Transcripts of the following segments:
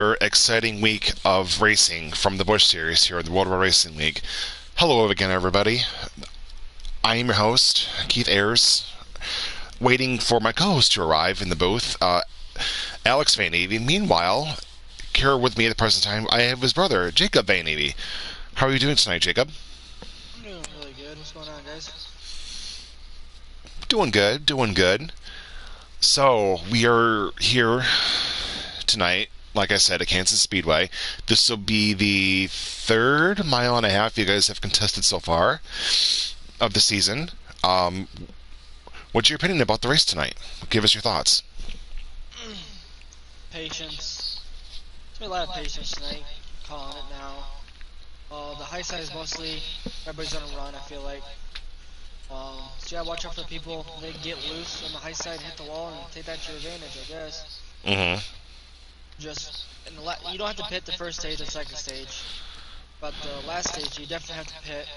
Exciting week of racing from the Busch series here at the World War Racing League. Hello again, everybody. I am your host, Keith Ayers, waiting for my co-host to arrive in the booth, Alex Van Evie. Meanwhile, here with me at the present time, I have his brother, Jacob Van Evie. How are you doing tonight, Jacob? I'm doing really good. What's going on, guys? Doing good, doing good. So, we are here tonight, like I said, at Kansas Speedway. This will be the third mile and a half you guys have contested so far of the season. What's your opinion about the race tonight? Give us your thoughts. Patience. It's been a lot of patience tonight. Calling it now. The high side is mostly everybody's on a run, I feel like. So yeah, watch out for people. They get loose on the high side, hit the wall, and take that to your advantage, I guess. Just you don't have to pit the first stage or second stage, but the last stage you definitely have to pit.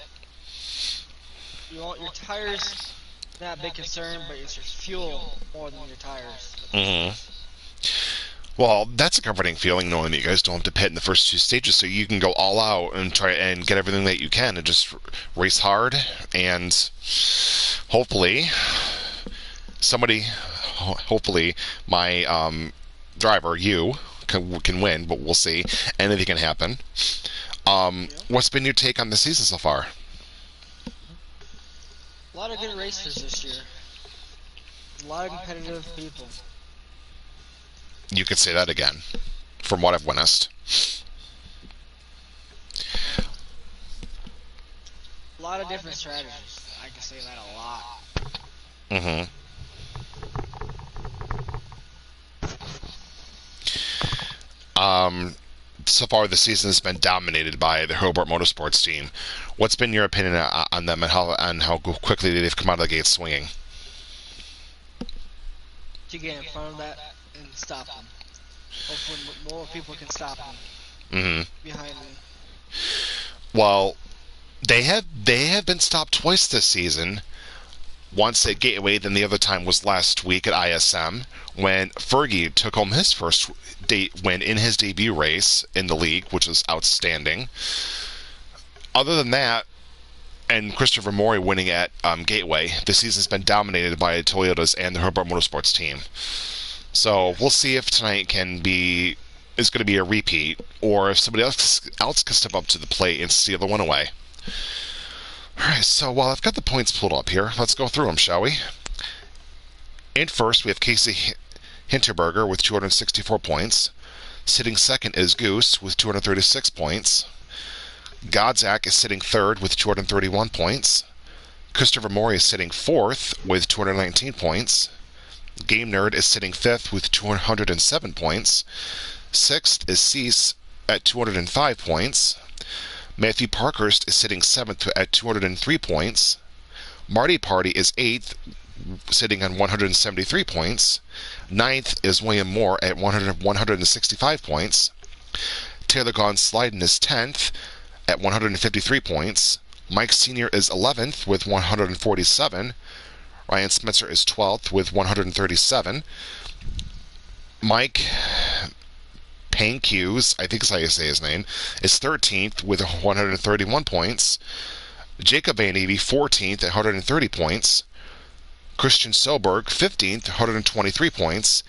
You want your tires, not a big concern, but it's your fuel more than your tires. Well, that's a comforting feeling knowing that you guys don't have to pit in the first two stages, so you can go all out and try and get everything that you can and just race hard, and hopefully my driver, you, can win, but we'll see. Anything can happen. What's been your take on the season so far? A lot of good racers this year. A lot of competitive people. You could say that again, from what I've witnessed. A lot of different strategies. I can say that a lot. So far the season has been dominated by the Hobart Motorsports team. What's been your opinion on them and how quickly they've come out of the gate swinging? To get in front of that and stop them. Hopefully more people can stop them. Behind me. Well, they have been stopped twice this season. Once at Gateway, then the other time was last week at ISM when Fergie took home his first win in his debut race in the league, which was outstanding. Other than that, and Christopher Mori winning at Gateway, the season's been dominated by Toyotas and the Hobart Motorsports team. So we'll see if tonight is going to be a repeat, or if somebody else can step up to the plate and steal the win away. Alright, so while I've got the points pulled up here, let's go through them, shall we? In first, we have Casey Hinterberger with 264 points. Sitting second is Goose with 236 points. Godzak is sitting third with 231 points. Christopher Mori is sitting fourth with 219 points. Game Nerd is sitting fifth with 207 points. Sixth is Cease at 205 points. Matthew Parkhurst is sitting 7th at 203 points. Marty Party is 8th, sitting on 173 points. 9th is William Moore at 165 points. Taylor Gone Sliden is 10th at 153 points. Mike Sr. is 11th with 147. Ryan Spencer is 12th with 137. Mike Payne Hughes, I think is how you say his name, is 13th with 131 points. Jacob Van Evie, 14th at 130 points. Christian Soberg, 15th, 123 points.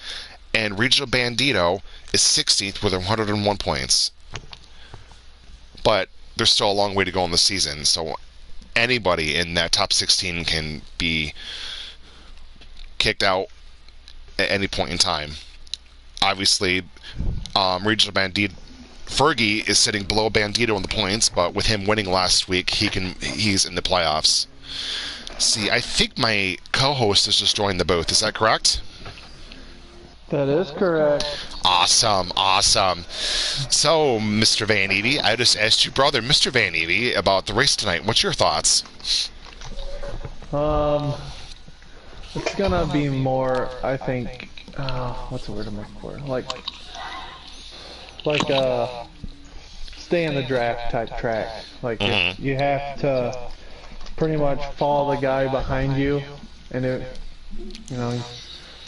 And Regional Bandito is 16th with 101 points. But there's still a long way to go in the season, so anybody in that top 16 can be kicked out at any point in time. Obviously, Regional Bandito Fergie is sitting below Bandito in the points, but with him winning last week, he's in the playoffs. See, I think my co-host has just joined the booth. Is that correct? That is correct. Awesome. So, Mr. Van Evie, I just asked your brother, Mr. Van Evie, about the race tonight. What's your thoughts? It's gonna be more, I think, what's the word I'm looking for? Stay in the draft type track. Like, you have to pretty much follow the guy behind you, and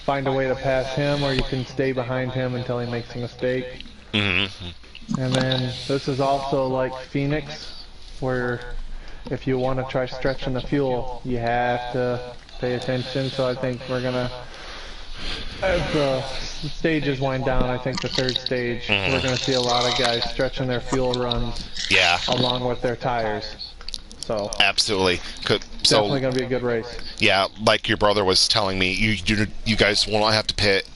find a way to pass him, or you can stay behind him until he makes a mistake. Mm-hmm. And then this is also like Phoenix, where if you want to try stretching the fuel, you have to pay attention. So I think we're gonna, as the stages wind down, I think the third stage, we're gonna see a lot of guys stretching their fuel runs Yeah, along with their tires. So absolutely. So definitely gonna be a good race. yeah, like your brother was telling me, you guys won't have to pit,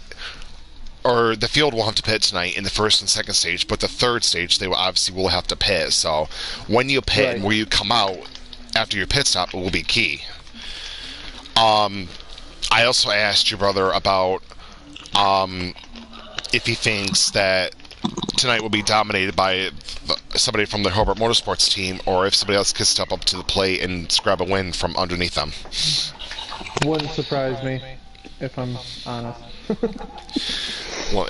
or the field will have to pit tonight in the first and second stage, but the third stage they will obviously will have to pit. So when you pit and Right. where you come out after your pit stop, it will be key. I also asked your brother about if he thinks that tonight will be dominated by somebody from the Hobart Motorsports team, or if somebody else could step up to the plate and grab a win from underneath them. Wouldn't surprise me, if I'm honest. Well,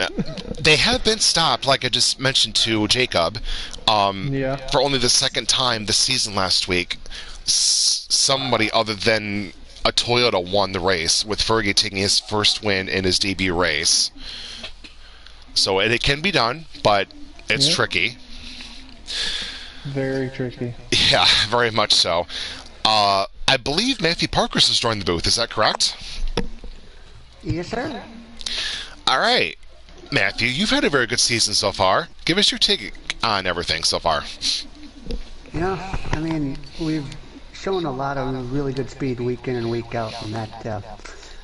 they have been stopped, like I just mentioned to Jacob, Yeah. for only the second time this season last week. Somebody other than a Toyota won the race, with Fergie taking his first win in his debut race. So it can be done, but it's Yep. tricky. Very tricky. Yeah, very much so. I believe Matthew Parkhurst has joined the booth. Is that correct? Yes, sir. All right. Matthew, you've had a very good season so far. Give us your take on everything so far. Yeah, I mean, we've shown a lot of really good speed week in and week out, and that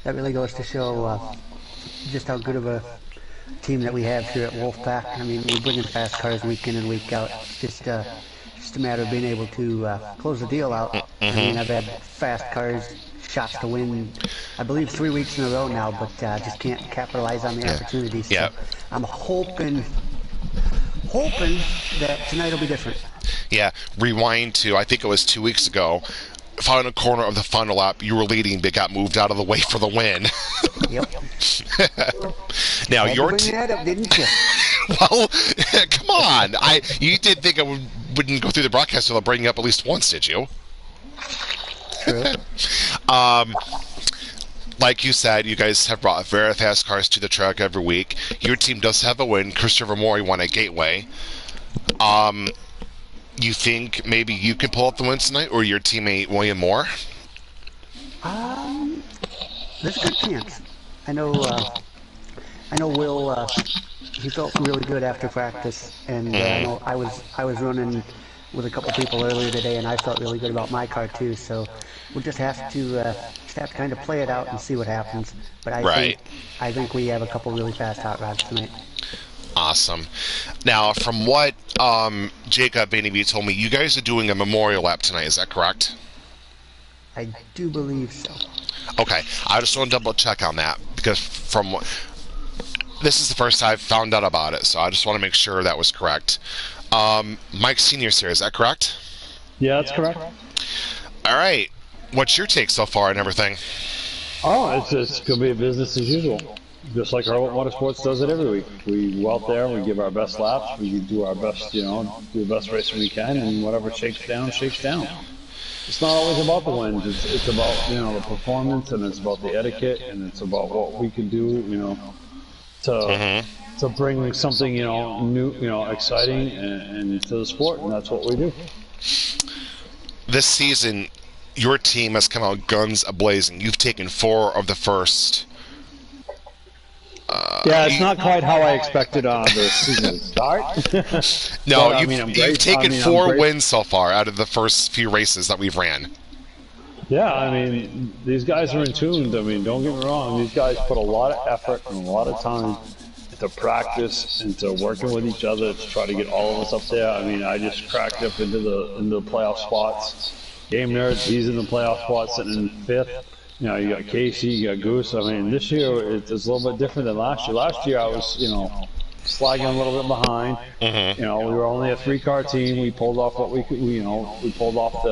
really goes to show just how good of a team that we have here at Wolfpack. I mean, we bring in fast cars week in and week out. It's just a matter of being able to close the deal out. I mean, I've had fast cars shots to win, I believe 3 weeks in a row now, but just can't capitalize on the opportunities. Yeah. So I'm hoping that tonight will be different. Yeah, rewind to, I think it was 2 weeks ago. Final corner of the final lap, you were leading, but got moved out of the way for the win. Yep. Now Had to your bring that up, didn't you? well, come on. You did think I wouldn't go through the broadcast without bringing up at least once, did you? True. Like you said, you guys have brought very fast cars to the track every week. Your team does have a win. Christopher Mori won at Gateway. You think maybe you can pull up the win tonight, or your teammate William Moore? There's a good chance. I know Will. He felt really good after practice, and I know I was running with a couple people earlier today, and I felt really good about my car too. So we'll just have to kind of play it out and see what happens. But Right. I think we have a couple really fast hot rods tonight. Awesome. Now, from what Jacob Baineby told me, you guys are doing a memorial lap tonight. Is that correct? I do believe so. Okay. I just want to double check on that, because this is the first I've found out about it, so I just want to make sure that was correct. Mike Senior's here. Is that correct? Yeah, that's correct. All right. What's your take so far and everything? Oh, it's going to be a business as usual. Just like our Motorsports does it every week. We go out there, we give our best laps, we do our best, do the best racing we can, and whatever shakes down, shakes down. It's not always about the wins. It's about, the performance, and it's about the etiquette, and it's about what we can do, to bring something, new, exciting and to the sport, and that's what we do. This season, your team has come out guns a-blazing. You've taken 4 of the first. Yeah, it's not quite how I expected the season to start. No, But, you've taken 4 wins so far out of the first few races that we've ran. Yeah, these guys are in tune. Don't get me wrong. These guys put a lot of effort and a lot of time into practice, into working with each other to try to get all of us up there. I just cracked up into the playoff spots. Game Nerd, he's in the playoff spot, sitting in 5th. You got Casey, you got Goose. This year it's a little bit different than last year. Last year I was, slagging a little bit behind. We were only a 3-car team. We pulled off what we could. We pulled off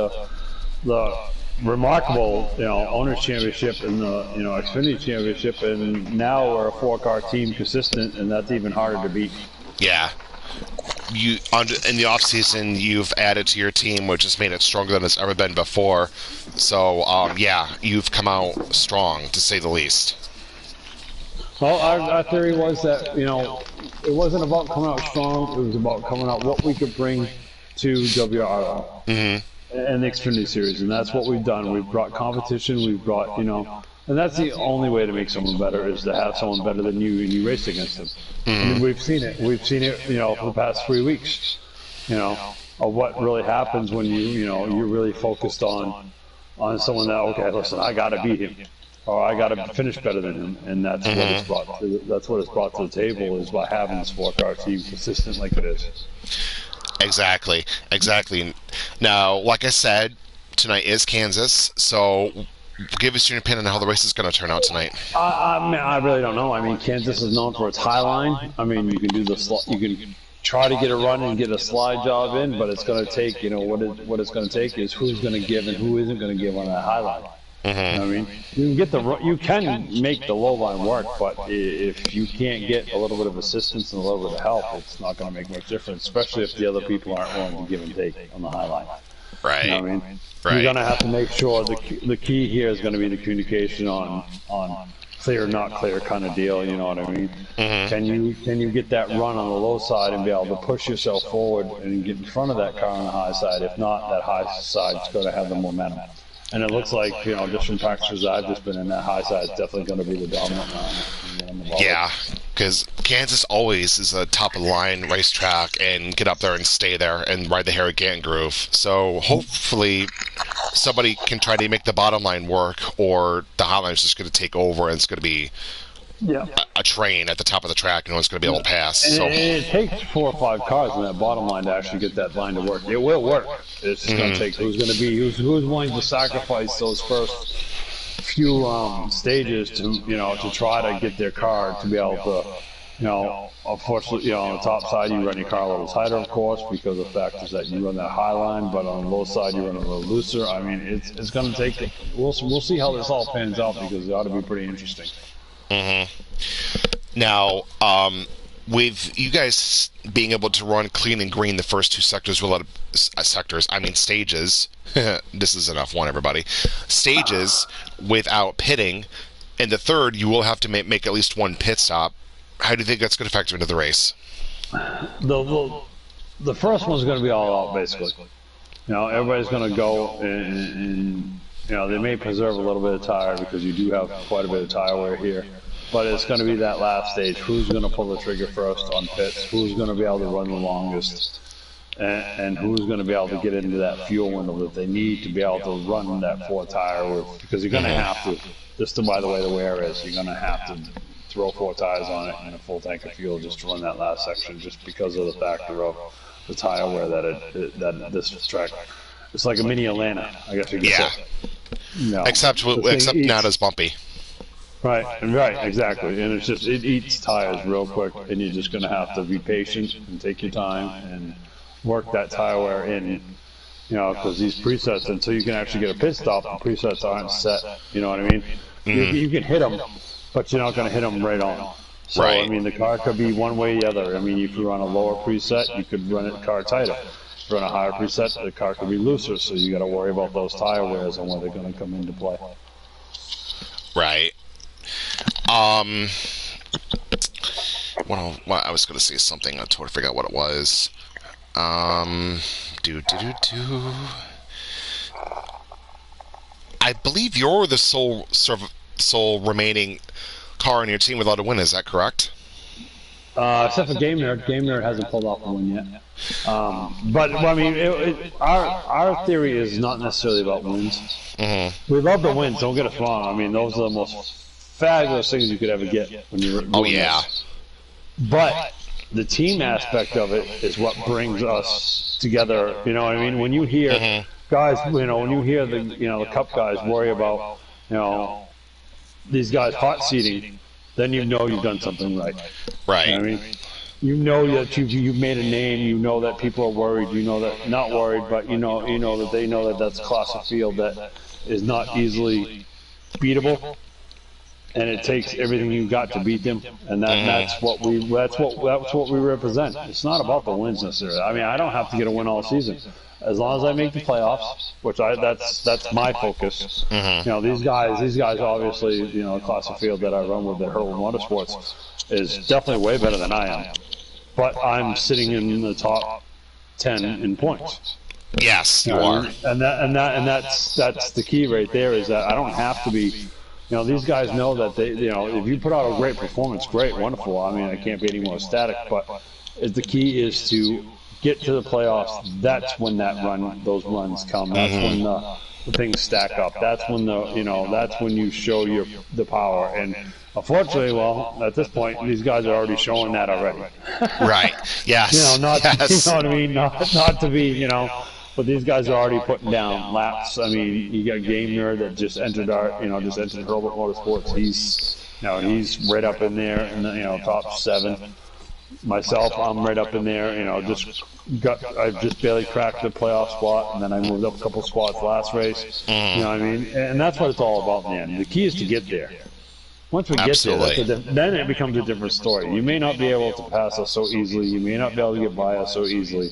the remarkable, owners championship and the, Xfinity championship, and now we're a 4-car team consistent, and that's even harder to beat. Yeah. In the off season, you've added to your team, which has made it stronger than it's ever been before. So, yeah, you've come out strong, to say the least. Well, our theory was that, it wasn't about coming out strong. It was about coming out what we could bring to WRL and the Xfinity Series. And that's what we've done. We've brought competition. We've brought, and that's the only way to make someone better is to have someone better than you and you race against them. I mean, we've seen it. We've seen it, for the past 3 weeks, of what really happens when you're really focused on someone that, okay, listen, I got to beat him. Or I got to finish better than him, and that's what it's brought. That's what it's brought to the table is by having this 4-car team consistent like it is. Exactly. Now, like I said, tonight is Kansas, so give us your opinion on how the race is going to turn out tonight. I really don't know. I mean, Kansas is known for its high line. I mean, you can do you can try to get a run and get a slide job in, but it's going to take, what it's going to take is who's going to give and who isn't going to give on that high line. I mean, you can make the low line work, but if you can't get a little bit of assistance and a little bit of help, it's not going to make much difference, especially if the other people aren't willing to give and take on the high line. Right. You know what I mean? Right. You're going to have to make sure the key here is going to be the communication on clear, not clear kind of deal. You know what I mean? Can you get that run on the low side and be able to push yourself forward and get in front of that car on the high side? If not, that high side's going to have the momentum. And it looks like, just from practices I've just been in, that high side is definitely going to be the dominant line. Yeah, because Kansas always is a top-of-the-line racetrack and get up there and stay there and ride the Harry Gant groove. So hopefully somebody can try to make the bottom line work, or the high line is just going to take over and it's going to be a train at the top of the track and no one's going to be able to pass. And it takes 4 or 5 cars in that bottom line to actually get that line to work. It will work. It's just going to take who's willing to sacrifice those first few stages to try to get their car to be able to, unfortunately, on the top side you run your car a little tighter, of course, because the fact is that you run that high line, but on the low side you run a little looser. I mean, it's going to take. We'll see how this all pans out because it ought to be pretty interesting. Now, with you guys being able to run clean and green the first 2 sectors with a lot of stages. This is enough one, everybody. Stages without pitting, and the third you will have to make at least 1 pit stop. How do you think that's going to factor into the race? The first one's going to be all out, basically. Everybody's going to go and they may preserve a little bit of tire because you do have quite a bit of tire wear here. But it's going to be that last stage. Who's going to pull the trigger first on pits? Who's going to be able to run the longest? And who's going to be able to get into that fuel window that they need to be able to run that 4 tire? Because you're going to have to, just by the way the wear is, you're going to have to throw 4 tires on it and a full tank of fuel just to run that last section, just because of the factor of the tire wear that this track. It's like a mini Atlanta, I guess you could say. Except not as bumpy. Right, exactly. And it eats tires real quick, and you're just going to have to be patient and take your time and work that tire wear in, because these presets, until you can actually get a pit stop, the presets aren't set, you know what I mean? You can hit them, but you're not going to hit them right on. So, right. I mean, the car could be one way or the other. I mean, if you run a lower preset, you could run the car tighter. If you run a higher preset, the car could be looser, so you got to worry about those tire wears and when they're going to come into play. Right. I was going to say something. I totally forgot what it was. I believe you're the sole remaining car in your team without a win. Is that correct? Except for Game Nerd. Game Nerd hasn't pulled off a win yet. But I mean, our theory is not necessarily about wins. We love the wins. Don't get us wrong. I mean, those are the most fabulous things you could ever get when you're doing this. But the team aspect of it is what brings us together. You know what I mean? When you hear guys, when you hear the Cup guys worry about these guys hot seating, then you know you've done something right. Right. You know what I mean? You know that you've made a name. You know that people are worried. You know that not worried, but you know that they know that that's a class of field that is not easily beatable. and it takes everything you got to beat them, and that's what we represent. It's not about the wins necessarily. I mean, I don't have to get a win all season, as long as I make the playoffs, which that's my focus. You know, these guys obviously, you know, the class of field that I run with at Hurl Motorsports is definitely way better than I am, but I'm sitting in the top 10 in points. Yes, you are. And that's the key right there, is that I don't have to be. You know, these guys know that they, you know, if you put out a great performance, great, wonderful. I mean, I can't be any more ecstatic, but the key is to get to the playoffs. That's when those runs come. That's when the things stack up. That's when that's when you show the power. And unfortunately, well, at this point, these guys are already showing that already. Right. Yes. You know, yes. you know what I mean? Not to be, you know. But these guys are already putting down laps. I mean, you got Game Nerd that just entered Herbert Motorsports. He's right up in there in the, top 7. Myself, I'm right up in there. You know, I just barely cracked the playoff spot, and then I moved up a couple spots last race. You know what I mean? And that's what it's all about in the end. The key is to get there. Once we get there, then it becomes a different story. You may not be able to pass us so easily. You may not be able to get by us so easily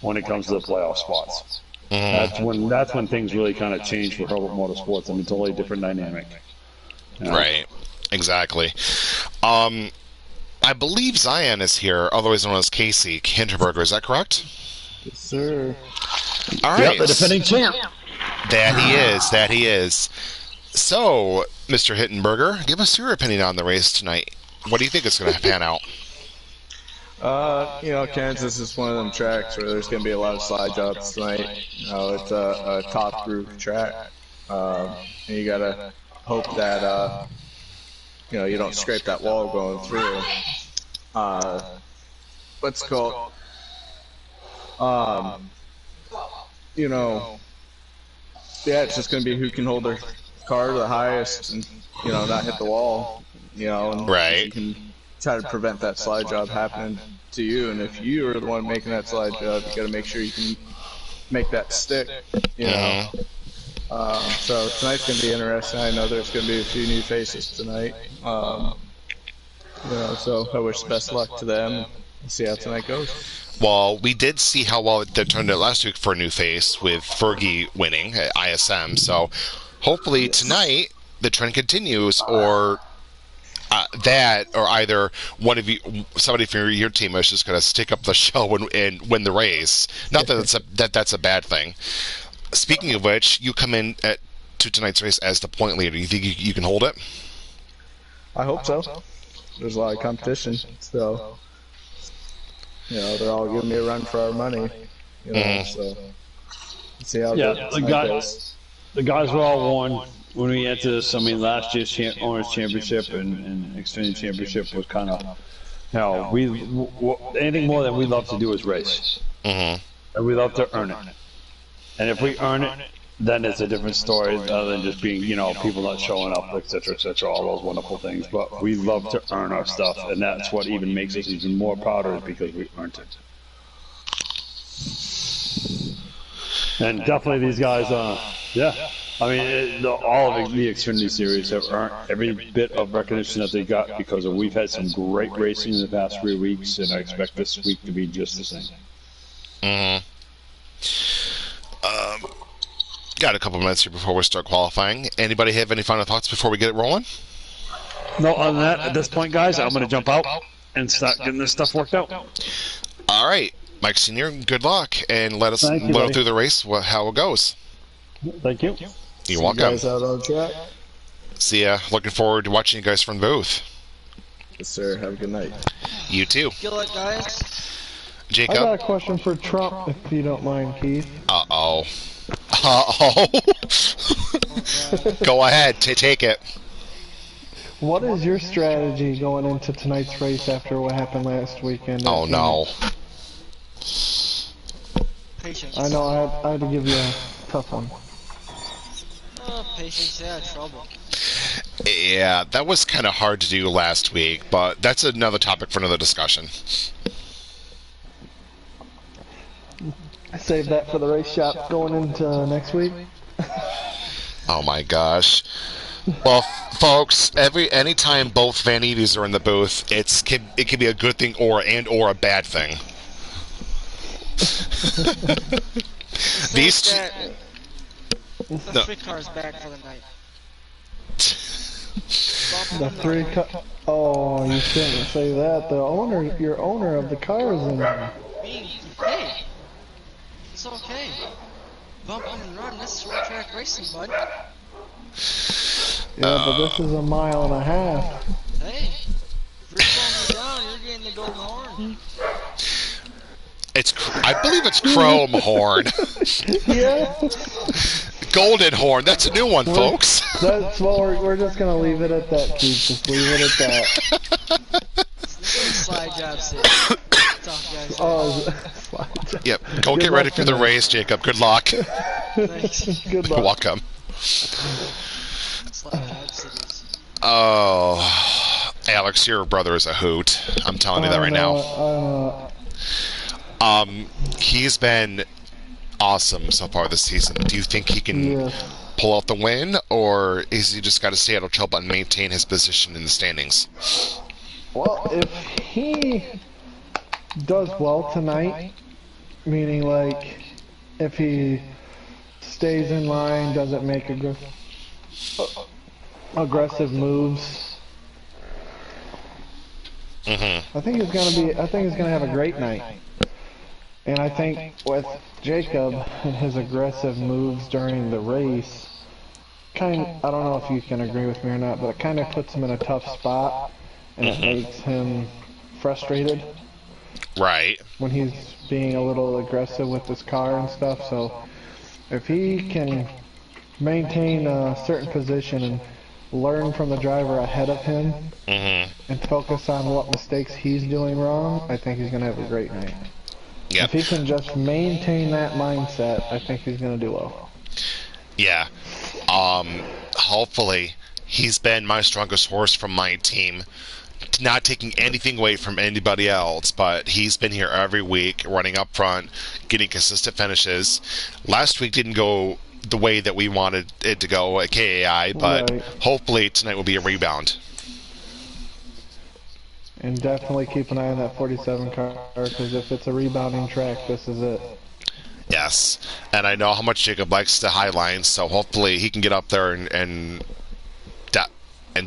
when it comes to the playoff spots. That's when things really kind of change for Herbert Motorsports. I mean, totally different dynamic. You know? Right. Exactly. I believe Zion is here, otherwise known as Casey Hinterberger. Is that correct? Yes, sir. All right. Yep, the defending champ. That he is. So, Mr. Hittenberger, give us your opinion on the race tonight. What do you think is going to pan out? Kansas is one of them tracks where there's going to be a lot of slide jobs tonight. It's a top group track. And you got to hope that, you don't scrape that wall going through. What's called? It's just going to be who can hold their car the highest and, not hit the wall, and right. You can try to prevent that slide job happening to you, and if you are the one making that slide job, you got to make sure you can make that stick. So tonight's gonna be interesting. I know there's gonna be a few new faces tonight. So I wish best luck to them. And see how tonight goes. Well, we did see how well it turned out last week for a new face with Fergie winning at ISM. So hopefully tonight the trend continues, or either one of you, somebody from your team is just going to stick up the show and win the race. Not that that's a bad thing. Speaking of which, you come in to tonight's race as the point leader. You think you can hold it? I hope so. There's a lot of competition, so they're all giving me a run for our money. So let's see how it goes. The guys were all warned when we entered this. I mean, last year's Owners Championship and Xfinity Championship was kind of, anything more than we love to do is race. And we love to earn it. And if we earn it, then it's a different story other than just being, people not showing up, et cetera, all those wonderful things. But we love to earn our stuff, and that's what even makes us even more prouder, is because we earned it. And definitely these guys, I mean, all of the Xfinity Series have earned every bit of recognition that they got, because we've had some great racing in the past 3 weeks, and I expect this week to be just the same. Got a couple minutes here before we start qualifying. Anybody have any final thoughts before we get it rolling? No, other than that, at this point, guys, I'm going to jump out and start getting this stuff worked out. All right. Mike Sr., good luck, and let us know through the race how it goes. Thank you. You're welcome. See you guys out on track. See ya. Looking forward to watching you guys from the booth. Yes, sir. Have a good night. You too. Good luck, guys. Jacob? I got a question for Trump, if you don't mind, Keith. Uh-oh. Go ahead. Take it. What is your strategy going into tonight's race after what happened last weekend? Oh, no. Patience. I know I had to give you a tough one. Patience, yeah, trouble. Yeah, that was kind of hard to do last week, but that's another topic for another discussion. I saved that for the race shop going into next week. Oh my gosh. Well, folks, anytime both Van Eves are in the booth, it can be a good thing or a bad thing. These two, the no, three cars back for the night. The three oh, you shouldn't say that. Your owner of the car is in there. Hey, it's okay. Bump and run, that's short track racing, bud. Yeah, but this is a mile and a half. Hey, if you're slowing me down, you're getting the golden horn. I believe it's Chrome Horn. Yeah. Golden Horn, that's a new one, folks. That's well, we're just gonna leave it at that, Keith. Just leave it at that. Slide job, Sid. Tough guys. Oh, Yep, go get ready for the race, Jacob. Good luck. Thanks. good You're luck. welcome. Slide job, Sid. Oh, Alex, your brother is a hoot. I'm telling you that right now. He's been awesome so far this season. Do you think he can pull out the win, or is he just got to stay out of trouble and maintain his position in the standings? Well, if he does well tonight, meaning like if he stays in line, doesn't make aggressive moves, I think he's gonna have a great night. And I think with Jacob and his aggressive moves during the race, I don't know if you can agree with me or not, but it kind of puts him in a tough spot, and it makes him frustrated. Right. When he's being a little aggressive with his car and stuff. So if he can maintain a certain position and learn from the driver ahead of him and focus on what mistakes he's doing wrong, I think he's going to have a great night. Yep. If he can just maintain that mindset, I think he's going to do well. Yeah. Hopefully, he's been my strongest horse from my team. Not taking anything away from anybody else, but he's been here every week, running up front, getting consistent finishes. Last week didn't go the way that we wanted it to go at KAI, but hopefully tonight will be a rebound. And definitely keep an eye on that 47 car, because if it's a rebounding track, this is it. Yes, and I know how much Jacob likes the high lines, so hopefully he can get up there and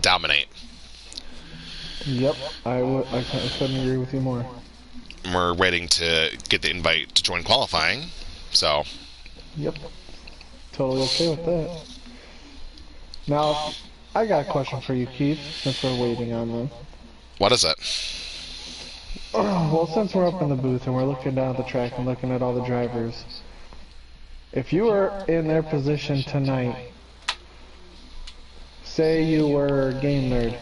dominate. Yep, I couldn't agree with you more. We're waiting to get the invite to join qualifying, so. Yep, totally okay with that. Now, I got a question for you, Keith, since we're waiting on them. What is it? Well, since we're up in the booth and we're looking down at the track and looking at all the drivers, if you were in their position tonight, say you were Game Nerd,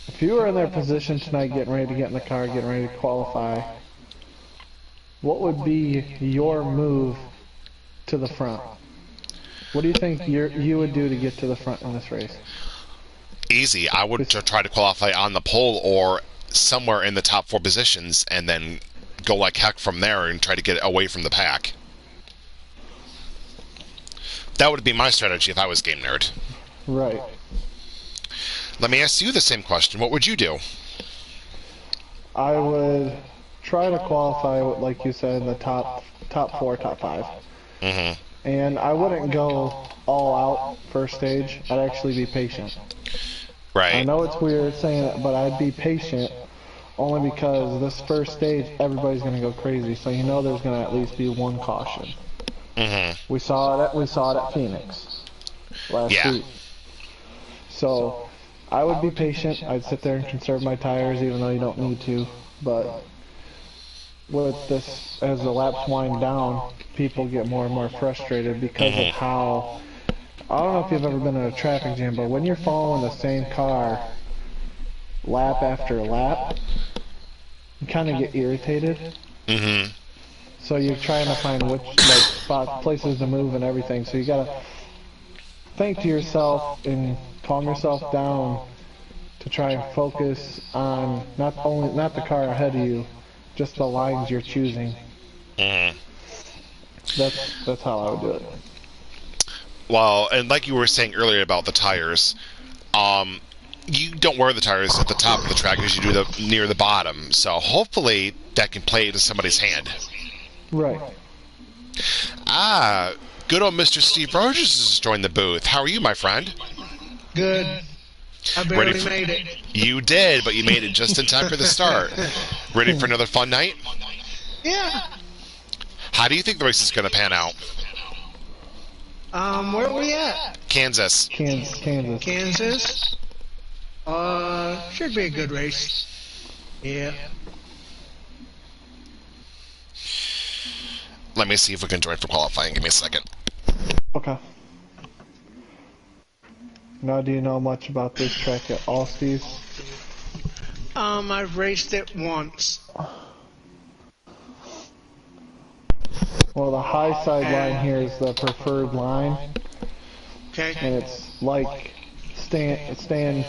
if you were in their position tonight getting ready to get in the car, getting ready to qualify, what would be your move to the front? What do you think you would do to get to the front in this race? Easy. I would try to qualify on the pole or somewhere in the top 4 positions and then go like heck from there and try to get away from the pack. That would be my strategy if I was Game Nerd. Right. Let me ask you the same question. What would you do? I would try to qualify, like you said, in the top 4, top 5. And I wouldn't go all out first stage. I'd actually be patient. Right. I know it's weird saying it, but I'd be patient only because this first stage, everybody's going to go crazy. So you know there's going to at least be one caution. We saw it at Phoenix last week. So I would be patient. I'd sit there and conserve my tires, even though you don't need to. But with this, as the laps wind down, people get more and more frustrated because of how. I don't know if you've ever been in a traffic jam, but when you're following the same car lap after lap, you kind of get irritated. So you're trying to find which spots, places to move and everything. So you gotta think to yourself and calm yourself down to try and focus on not the car ahead of you, just the lines you're choosing. That's how I would do it. Well, and like you were saying earlier about the tires, um, you don't wear the tires at the top of the track as you do near the bottom. So hopefully that can play into somebody's hand. Right. Ah, good old Mr. Steve Rogers has joined the booth. How are you, my friend? Good. I Ready barely for, made it. You did, but you made it just in time for the start. Ready for another fun night? Yeah. How do you think the race is going to pan out? Where are we at? Kansas. Kansas. Kansas. Should be a good race. Yeah. Let me see if we can join for qualifying. Give me a second. Okay. Now, do you know much about this track at all, Steve? I've raced it once. Well, the high side line here is the preferred line, Okay. and it's like staying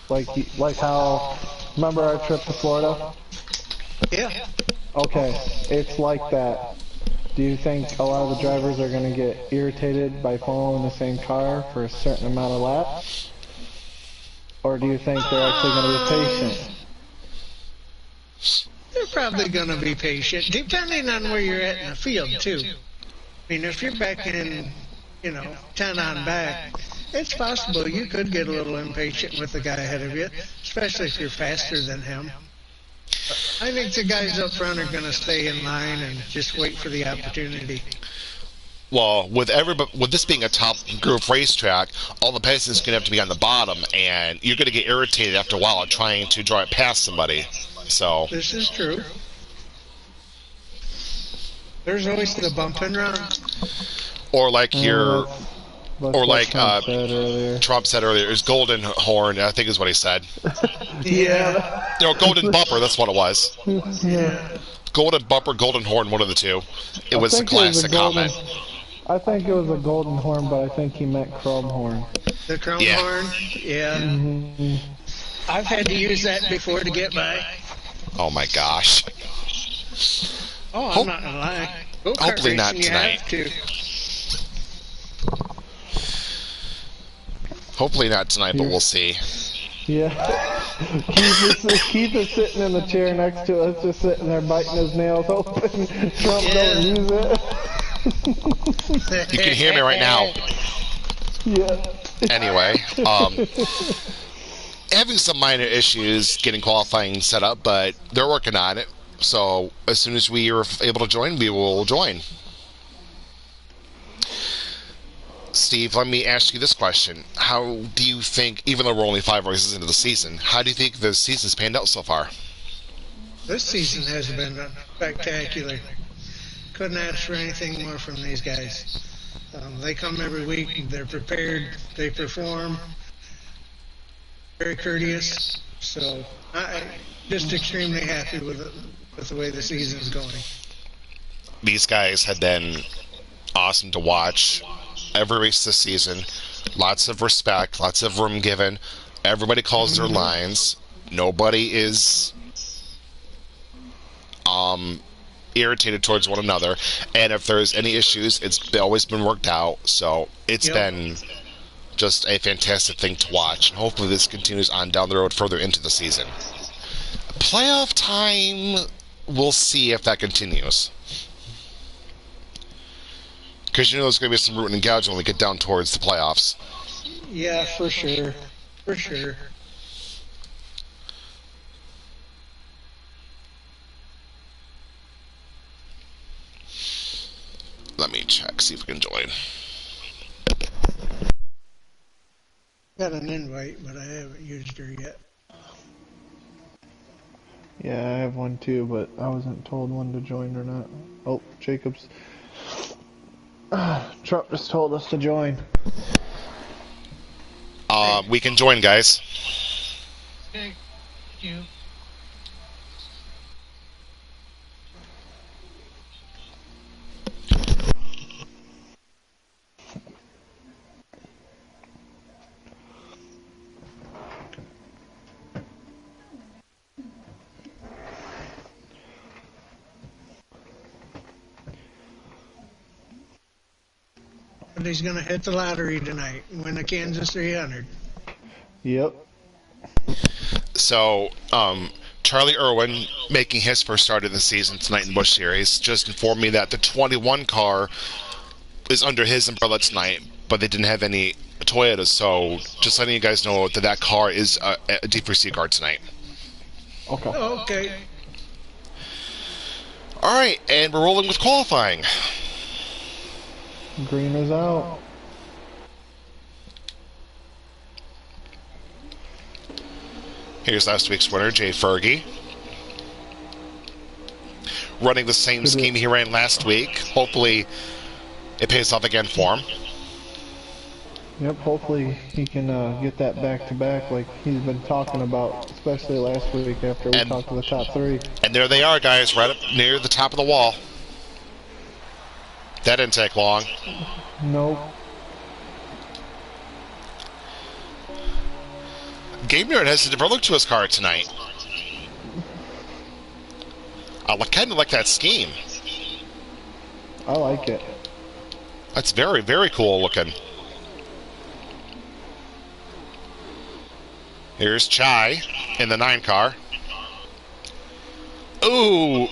like how. Remember our trip to Florida? Yeah. Okay, it's like that. Do you think a lot of the drivers are going to get irritated by following the same car for a certain amount of laps? Or do you think they're actually going to be patient? They're probably going to be patient, depending on where you're at in the field, too. I mean, if you're back in, 10 on back, it's possible you could get a little impatient with the guy ahead of you, especially if you're faster than him. I think the guys up front are going to stay in line and just wait for the opportunity. Well, with this being a top group racetrack, all the passing is going to have to be on the bottom, and you're going to get irritated after a while trying to draw it past somebody. So This is true. There's always the bump and run. or like your That's or what like Trump said earlier. Trump said earlier, is golden horn, I think is what he said. Yeah. Golden bumper, that's what it was. Yeah. Golden bumper, golden horn, one of the two. It was a think it was a classic golden- comment. I think it was a golden horn, but I think he meant chrome horn. The chrome Yeah. horn? Yeah. Mm-hmm. I've had to use that before to get by. Oh my gosh. Oh, I'm Hope- not gonna lie. Go-kart hopefully not racing, you tonight. have to. Hopefully not tonight, but we'll see. Yeah. Keith is sitting in the chair next to us, just sitting there biting his nails open. Trump don't use it. You can hear me right now. Yeah. Anyway, having some minor issues getting qualifying set up, but they're working on it. So as soon as we are able to join, we will join. Steve, let me ask you this question. How do you think, even though we're only 5 races into the season, how do you think the season's panned out so far? This season has been spectacular. Couldn't ask for anything more from these guys. They come every week. They're prepared. They perform. Very courteous. So I'm just extremely happy with the way the season's going. These guys have been awesome to watch every race this season. Lots of respect, lots of room given. Everybody calls their lines. Nobody is irritated towards one another. And if there's any issues, it's always been worked out. So it's been just a fantastic thing to watch. And hopefully this continues on down the road further into the season. Playoff time, we'll see if that continues. Because there's going to be some rooting and gouging when we get down towards the playoffs. Yeah, for sure. For sure. Let me check, see if we can join. Got an invite, but I haven't used her yet. Yeah, I have one too, but I wasn't told when to join or not. Oh, Jacobs. Trump just told us to join. We can join, guys. Thank you. But he's going to hit the lottery tonight and win the Kansas 300. Yep. So, Charlie Irwin, making his first start of the season tonight in the Busch Series, just informed me that the 21 car is under his umbrella tonight, but they didn't have any Toyotas, so just letting you guys know that that car is a D4C car tonight. Okay. Oh, okay. All right, and we're rolling with qualifying. Green is out. Here's last week's winner, Jay Fergie. Running the same scheme he ran last week. Hopefully, it pays off again for him. Yep, hopefully he can get that back-to-back like he's been talking about, especially last week after we talked to the top 3. And there they are, guys, right up near the top of the wall. That didn't take long. Nope. Game Nerd has a different look to his car tonight. I kind of like that scheme. I like it. That's very, very cool looking. Here's Chai in the 9 car. Ooh,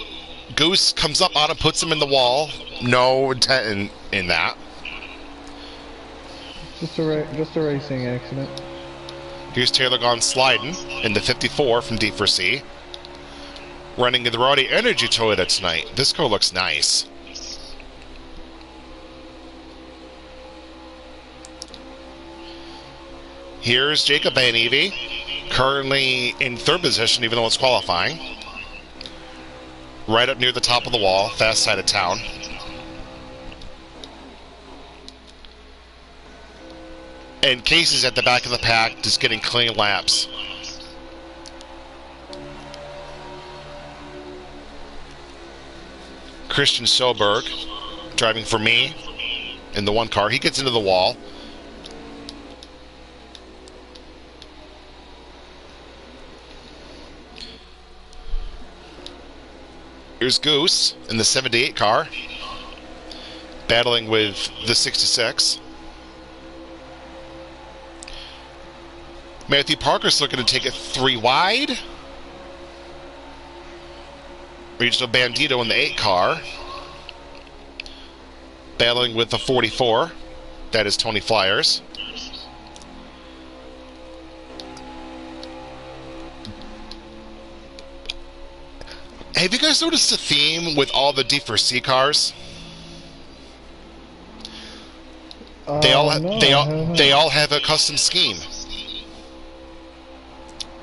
Goose comes up on him, puts him in the wall. No intent in that. Just a racing accident. Here's Taylor gone sliding in the 54 from D4C. Running in the Roddy Energy Toyota tonight. This car looks nice. Here's Jacob Van Evie, currently in 3rd position, even though it's qualifying. Right up near the top of the wall, fast side of town. And Casey's at the back of the pack, just getting clean laps. Christian Soberg, driving for me in the 1 car. He gets into the wall. Here's Goose in the 78 car, battling with the 66. Matthew Parker's looking to take it 3 wide. Regional Bandito in the 8 car, battling with the 44. That is Tony Flyers. Have you guys noticed a theme with all the D4C cars? They all have a custom scheme.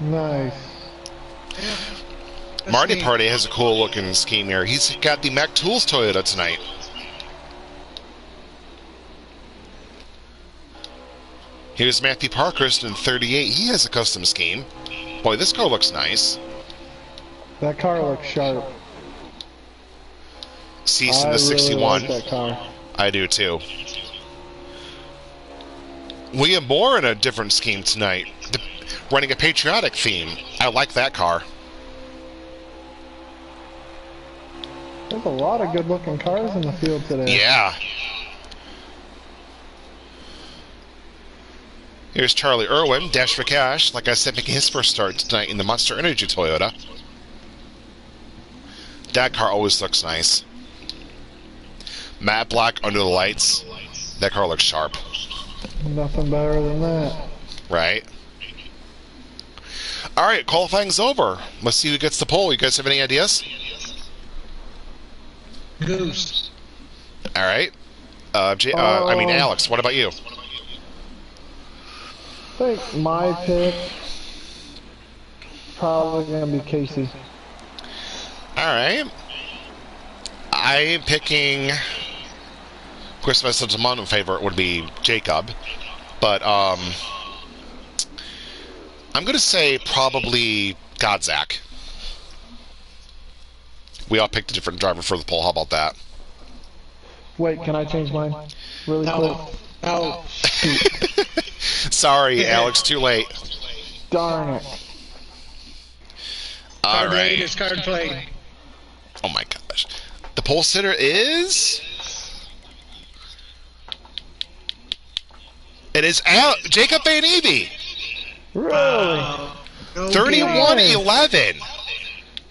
Nice. Marty Party has a cool looking scheme here. He's got the Mac Tools Toyota tonight. Here's Matthew Parkhurst in 38. He has a custom scheme. Boy, this car looks nice. That car looks sharp. Cease in the 61. Really like that car. I do too. William Moore in a different scheme tonight. Running a patriotic theme. I like that car. There's a lot of good looking cars in the field today. Yeah. Here's Charlie Irwin, Dash for Cash. Like I said, making his first start tonight in the Monster Energy Toyota. That car always looks nice. Matte black under the lights. That car looks sharp. Nothing better than that. Right. Alright, qualifying's over. Let's see who gets the pole. You guys have any ideas? Goose. Alright. Alex, what about you? I think my pick probably gonna be Casey. Alright. I am picking... Of course, my son's mono favorite would be Jacob. But, I'm going to say probably Godzak. We all picked a different driver for the poll. How about that? Wait, can I change mine? Really quick? No. Sorry, Alex, too late. Darn it. All Card right. laid is card played. Oh my gosh. The pole sitter is is Jacob Van Evie. Really? No 31-11.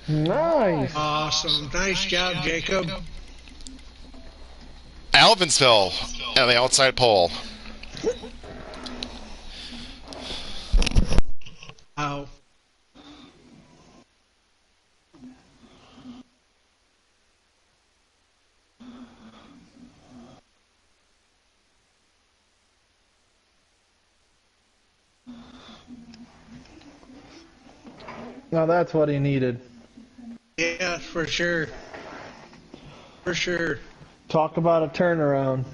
Nice. Awesome. Nice job, Jacob. Alvinsville on the outside pole. Wow. Now that's what he needed. Yeah, for sure. For sure. Talk about a turnaround.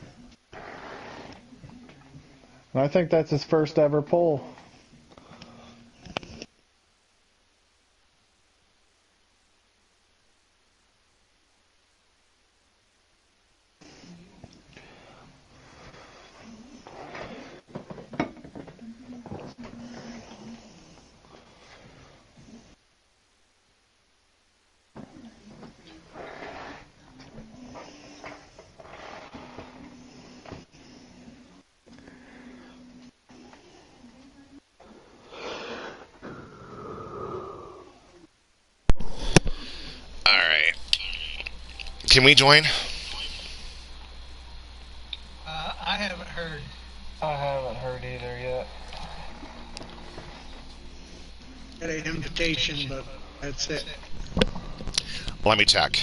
I think that's his first ever pole. All right. Can we join? I haven't heard. I haven't heard either yet. Got an invitation, but that's it. Let me check.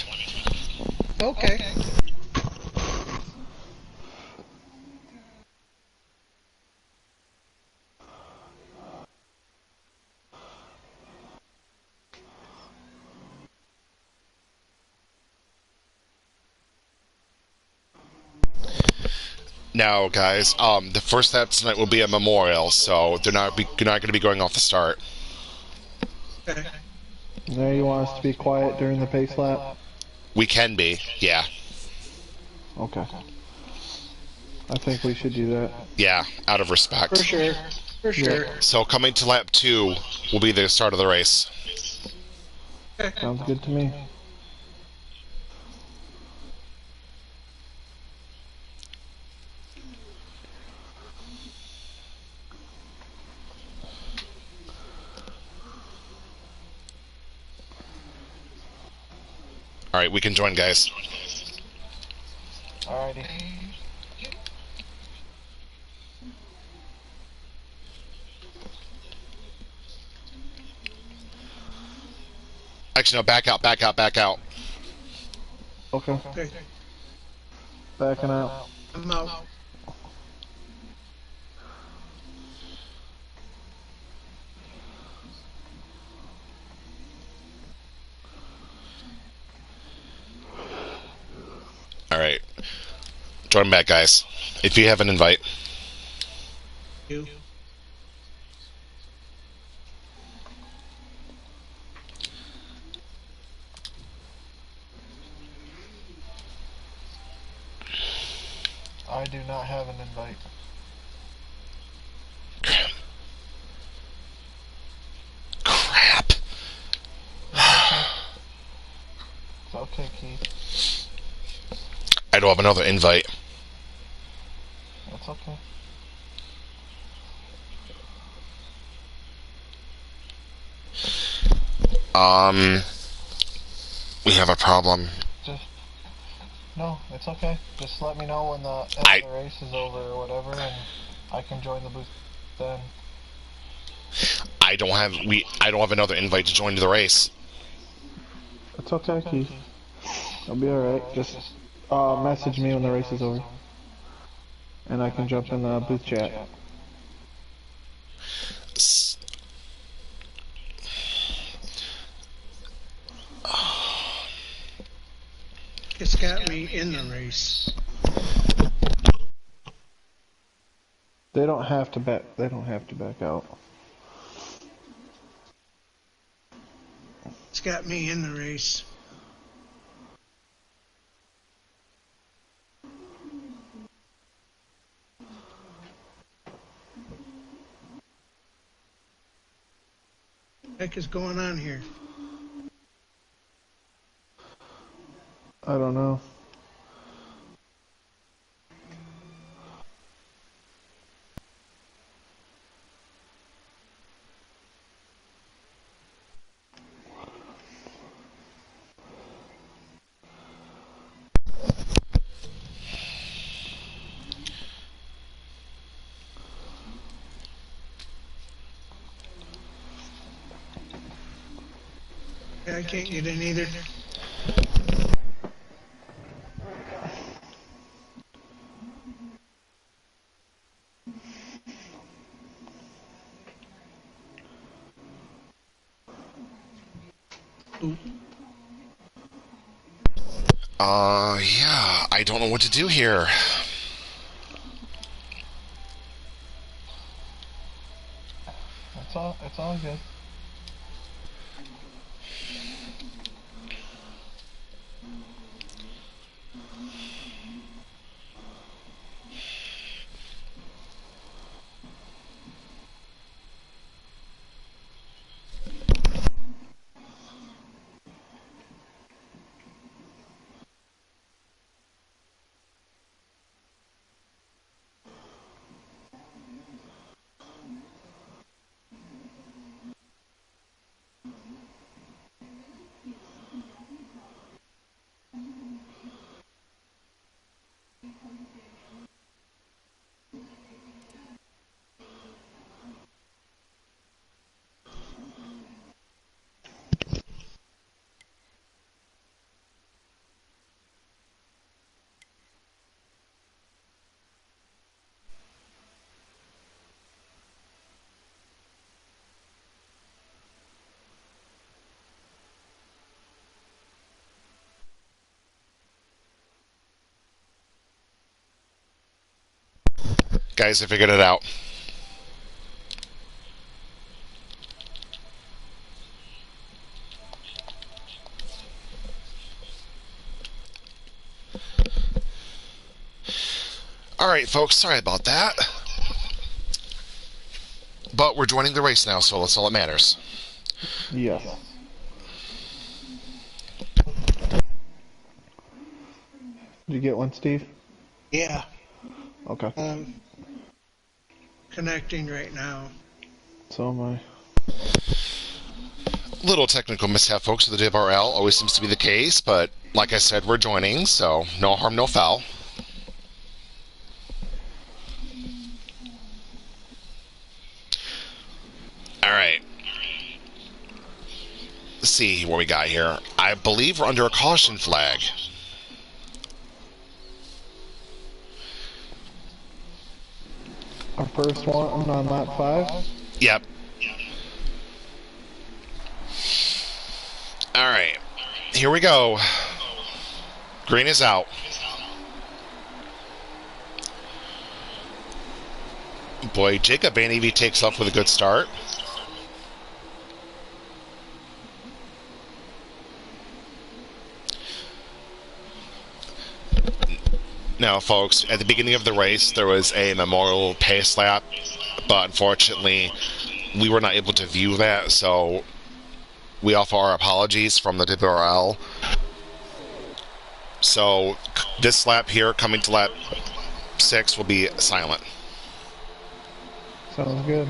Okay. Now, guys, the first lap tonight will be a memorial, so they're not going to be going off the start. Okay. Now you want us to be quiet during the pace lap? We can be, yeah. Okay. I think we should do that. Yeah, out of respect. For sure. For sure. So coming to lap 2 will be the start of the race. Sounds good to me. All right, we can join, guys. Alrighty. Actually, no, back out, back out, back out. Okay. Okay. Backing out. I'm out. All right. Join back, guys. If you have an invite. You. I do not have an invite. Crap. It's okay, Keith. I don't have another invite. That's okay. We have a problem. No, it's okay. Just let me know when the race is over or whatever, and I can join the booth then. I don't have another invite to join the race. It's okay, Keith. I'll be alright. Just message me when the race is over, and I can jump in the booth chat. It's got me in the race. They don't have to back. They don't have to back out. It's got me in the race. What the heck is going on here? I don't know. I can't get in either. Ooh. Yeah, I don't know what to do here. It's all good. Guys, I figured it out. Alright, folks, sorry about that. But we're joining the race now, so that's all that matters. Yes. Did you get one, Steve? Yeah. Okay. Connecting right now. So am I. Little technical mishap, folks, with the DivRL. Always seems to be the case, but like I said, we're joining, so no harm, no foul. Alright. Let's see what we got here. I believe we're under a caution flag. Our first one on lap 5? Yep. Alright. Here we go. Green is out. Boy, Jacob Van Evie takes off with a good start. Now, folks, at the beginning of the race, there was a memorial pace lap, but unfortunately, we were not able to view that, so we offer our apologies from the DivRL. So, this lap here, coming to lap 6, will be silent. Sounds good.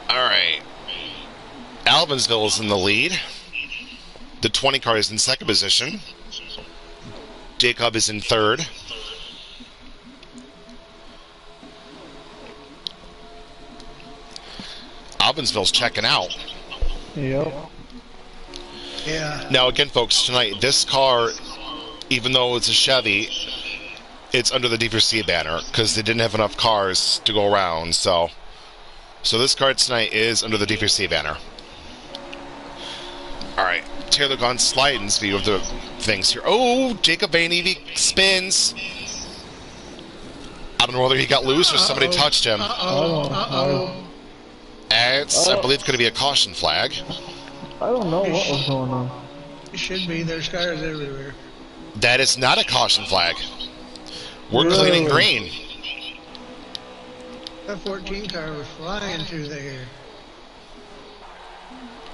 Alright. Alvinsville is in the lead. The 20 car is in second position. Jacob is in third. Alvinsville's checking out. Yep. Yeah. Now, again, folks, tonight, this car, even though it's a Chevy, it's under the D4C banner because they didn't have enough cars to go around. So this car tonight is under the D4C banner. All right, Taylor Gunn Sliden's view of the things here. Oh, Jacob Van Evie spins. I don't know whether he got loose or somebody touched him. Uh-oh. It's, I believe, going to be a caution flag. I don't know what was going on. It should be. There's cars everywhere. That is not a caution flag. We're Really? cleaning green. That 14 car was flying through the air.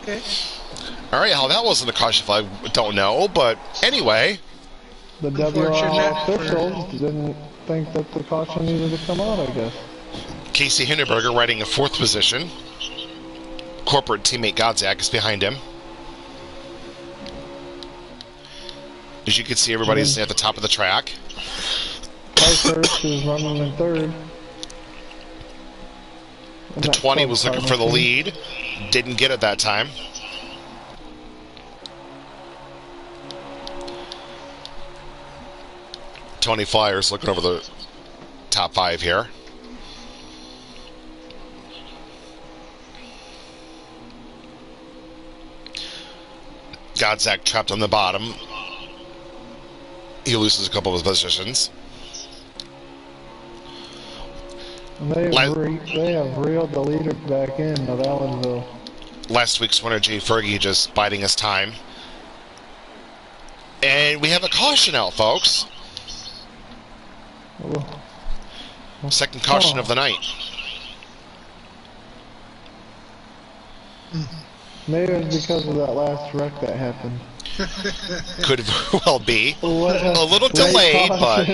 Okay. All right, how that wasn't a caution flag, don't know. But anyway, The Unfortunate WRL officials didn't think that the caution needed to come out, I guess. Casey Hindenburger riding in 4th position. Corporate teammate Godzak is behind him. As you can see, everybody's at the top of the track. Parkhurst is running in 3rd. The 20 was looking for the lead. Didn't get it that time. Tony Flyers looking over the top 5 here. Godzak trapped on the bottom. He loses a couple of his positions. They have reeled the leader back in of Allensville. Last week's winner, Jay Fergie, just biding his time. And we have a caution out, folks. Second caution of the night. Maybe it's because of that last wreck that happened. Could very well be. A little delayed, but...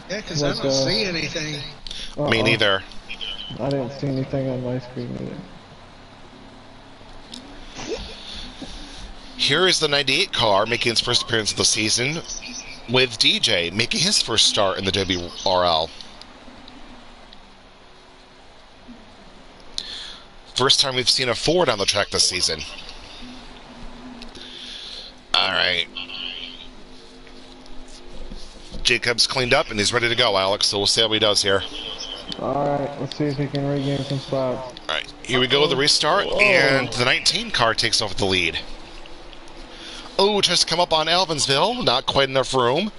Yeah, because I don't see anything. Me neither. I didn't see anything on my screen either. Here is the 98 car making its first appearance of the season, with DJ making his first start in the WRL. First time we've seen a Ford on the track this season. Alright. Jacob's cleaned up and he's ready to go, Alex, so we'll see how he does here. Alright, let's see if he can regain some spots. Alright, here we go, the restart, and the 19 car takes over the lead. Oh, tries to come up on Alvinsville, not quite enough room.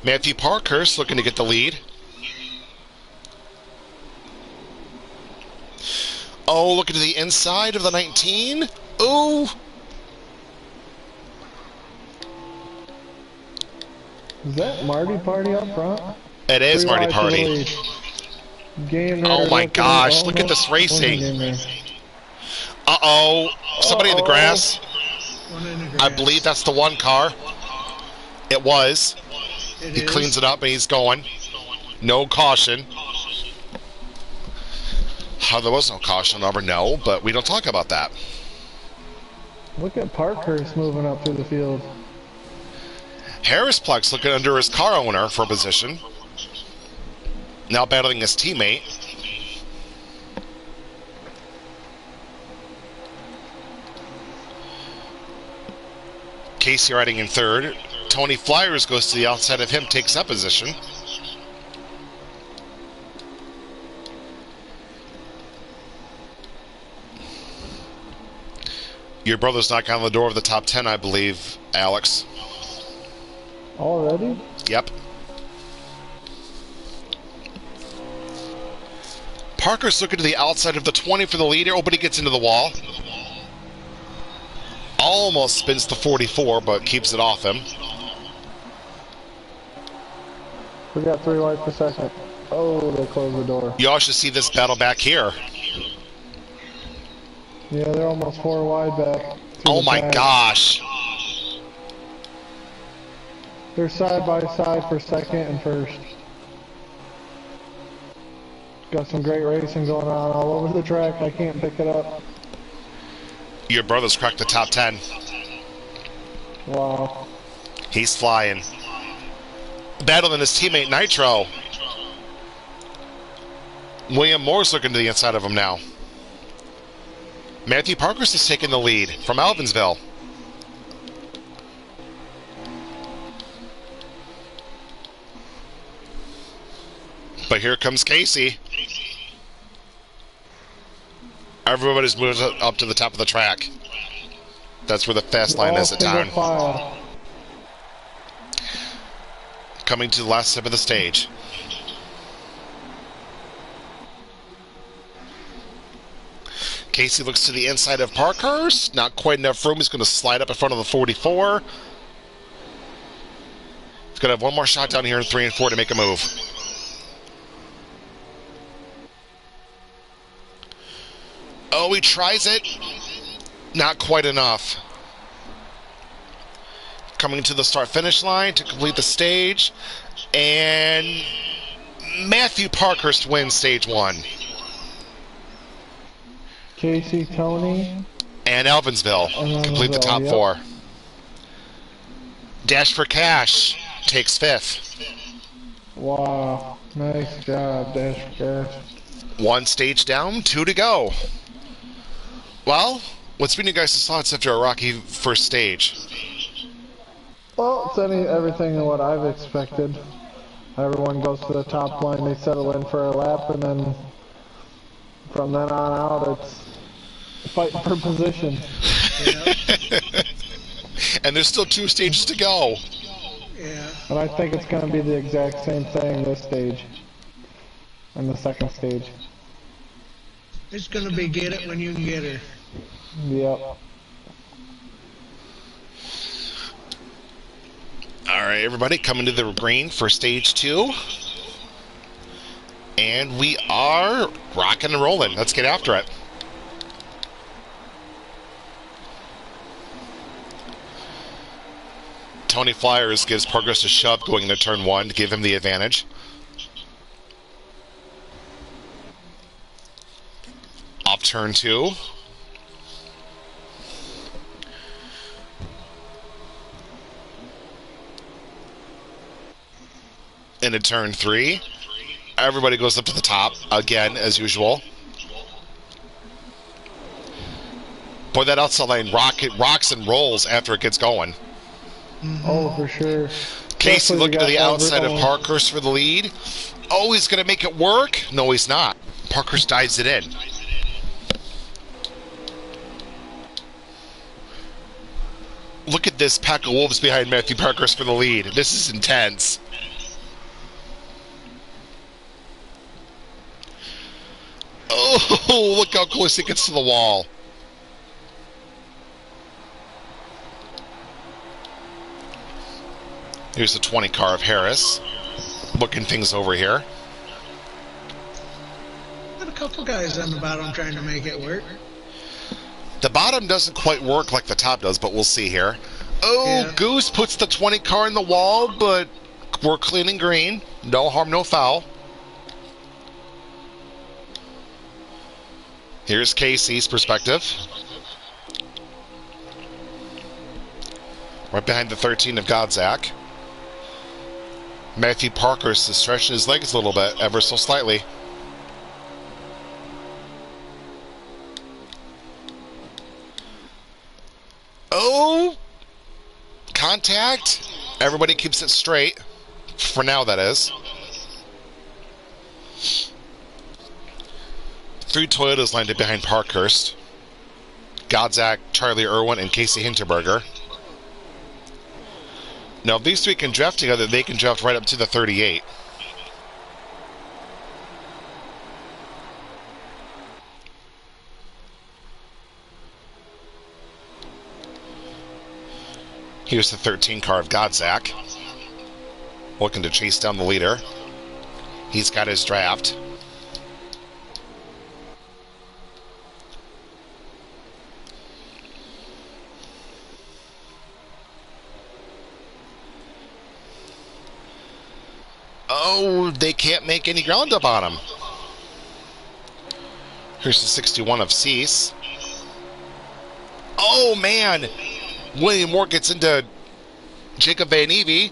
Matthew Parkhurst looking to get the lead. Oh, looking to the inside of the 19. Oh! Is that Marty Party up front? It is Marty Party. Oh my gosh, look at this racing. Uh-oh. Somebody in the grass. I believe that's the one car. It was. He cleans it up and he's going. No caution. How there was no caution, I'll never know, but we don't talk about that. Look at Parkhurst moving up through the field. Harrisplex looking under his car owner for position. Now battling his teammate. Casey riding in 3rd. Tony Flyers goes to the outside of him, takes that position. Your brother's knocking on the door of the top 10, I believe, Alex. Already? Yep. Parker's looking to the outside of the 20 for the leader. Oh, but he gets into the wall. Almost spins the 44, but keeps it off him. We got 3 wide per second. Oh, they closed the door. You all should see this battle back here. Yeah, they're almost 4 wide back. Oh my gosh. They're side by side for second and first. Got some great racing going on all over the track. I can't pick it up. Your brother's cracked the top 10. Wow. He's flying. Battling his teammate Nitro. William Moore's looking to the inside of him now. Matthew Parkhurst is taking the lead from Alvinsville. But here comes Casey. Everybody's moved up to the top of the track. That's where the fast line is at town. Coming to the last step of the stage. Casey looks to the inside of Parkhurst. Not quite enough room. He's going to slide up in front of the 44. He's going to have one more shot down here in 3 and 4 to make a move. Oh, he tries it. Not quite enough. Coming to the start-finish line to complete the stage. And Matthew Parkhurst wins stage 1. Casey, Tony, And Elvinsville complete the top 4. Dash for Cash takes 5th. Wow, nice job, Dash for Cash. 1 stage down, 2 to go. Well, what's been your guys' thoughts after a rocky first stage? Well, it's everything in what I've expected. Everyone goes to the top line, they settle in for a lap, and then from then on out, it's fighting for position. And there's still 2 stages to go. Yeah. And I think it's going to be the exact same thing this stage. And the second stage. It's going to be get it when you can get her. Yep. All right, everybody, coming to the green for stage 2. And we are rocking and rolling. Let's get after it. Tony Flyers gives Parkhurst a shove going into turn 1 to give him the advantage. Off turn 2. Into turn 3. Everybody goes up to the top again, as usual. Boy, that outside lane rocks and rolls after it gets going. Oh, for sure. Casey Especially looking to you the got outside of Everett Parkhurst for the lead. Oh, he's going to make it work? No, he's not. Parkhurst dives it in. Look at this pack of wolves behind Matthew Parkhurst for the lead. This is intense. Oh, look how close he gets to the wall. Here's the 20 car of Harris. Looking things over here. Got a couple guys on the bottom trying to make it work. The bottom doesn't quite work like the top does, but we'll see here. Oh, Yeah. Goose puts the 20 car in the wall, but we're clean and green. No harm, no foul. Here's Casey's perspective. Right behind the 13 of Godzak. Matthew Parkhurst is stretching his legs a little bit, ever so slightly. Oh! Contact. Everybody keeps it straight. For now, that is. 3 Toyotas lined up behind Parkhurst. Godzak, Charlie Irwin, and Casey Hinterberger. Now, if these 3 can draft together, they can draft right up to the 38. Here's the 13 car of Godzak. Looking to chase down the leader. He's got his draft. Oh, they can't make any ground up on him. Here's the 61 of Cease. Oh, man. William Moore gets into Jacob Van Evie.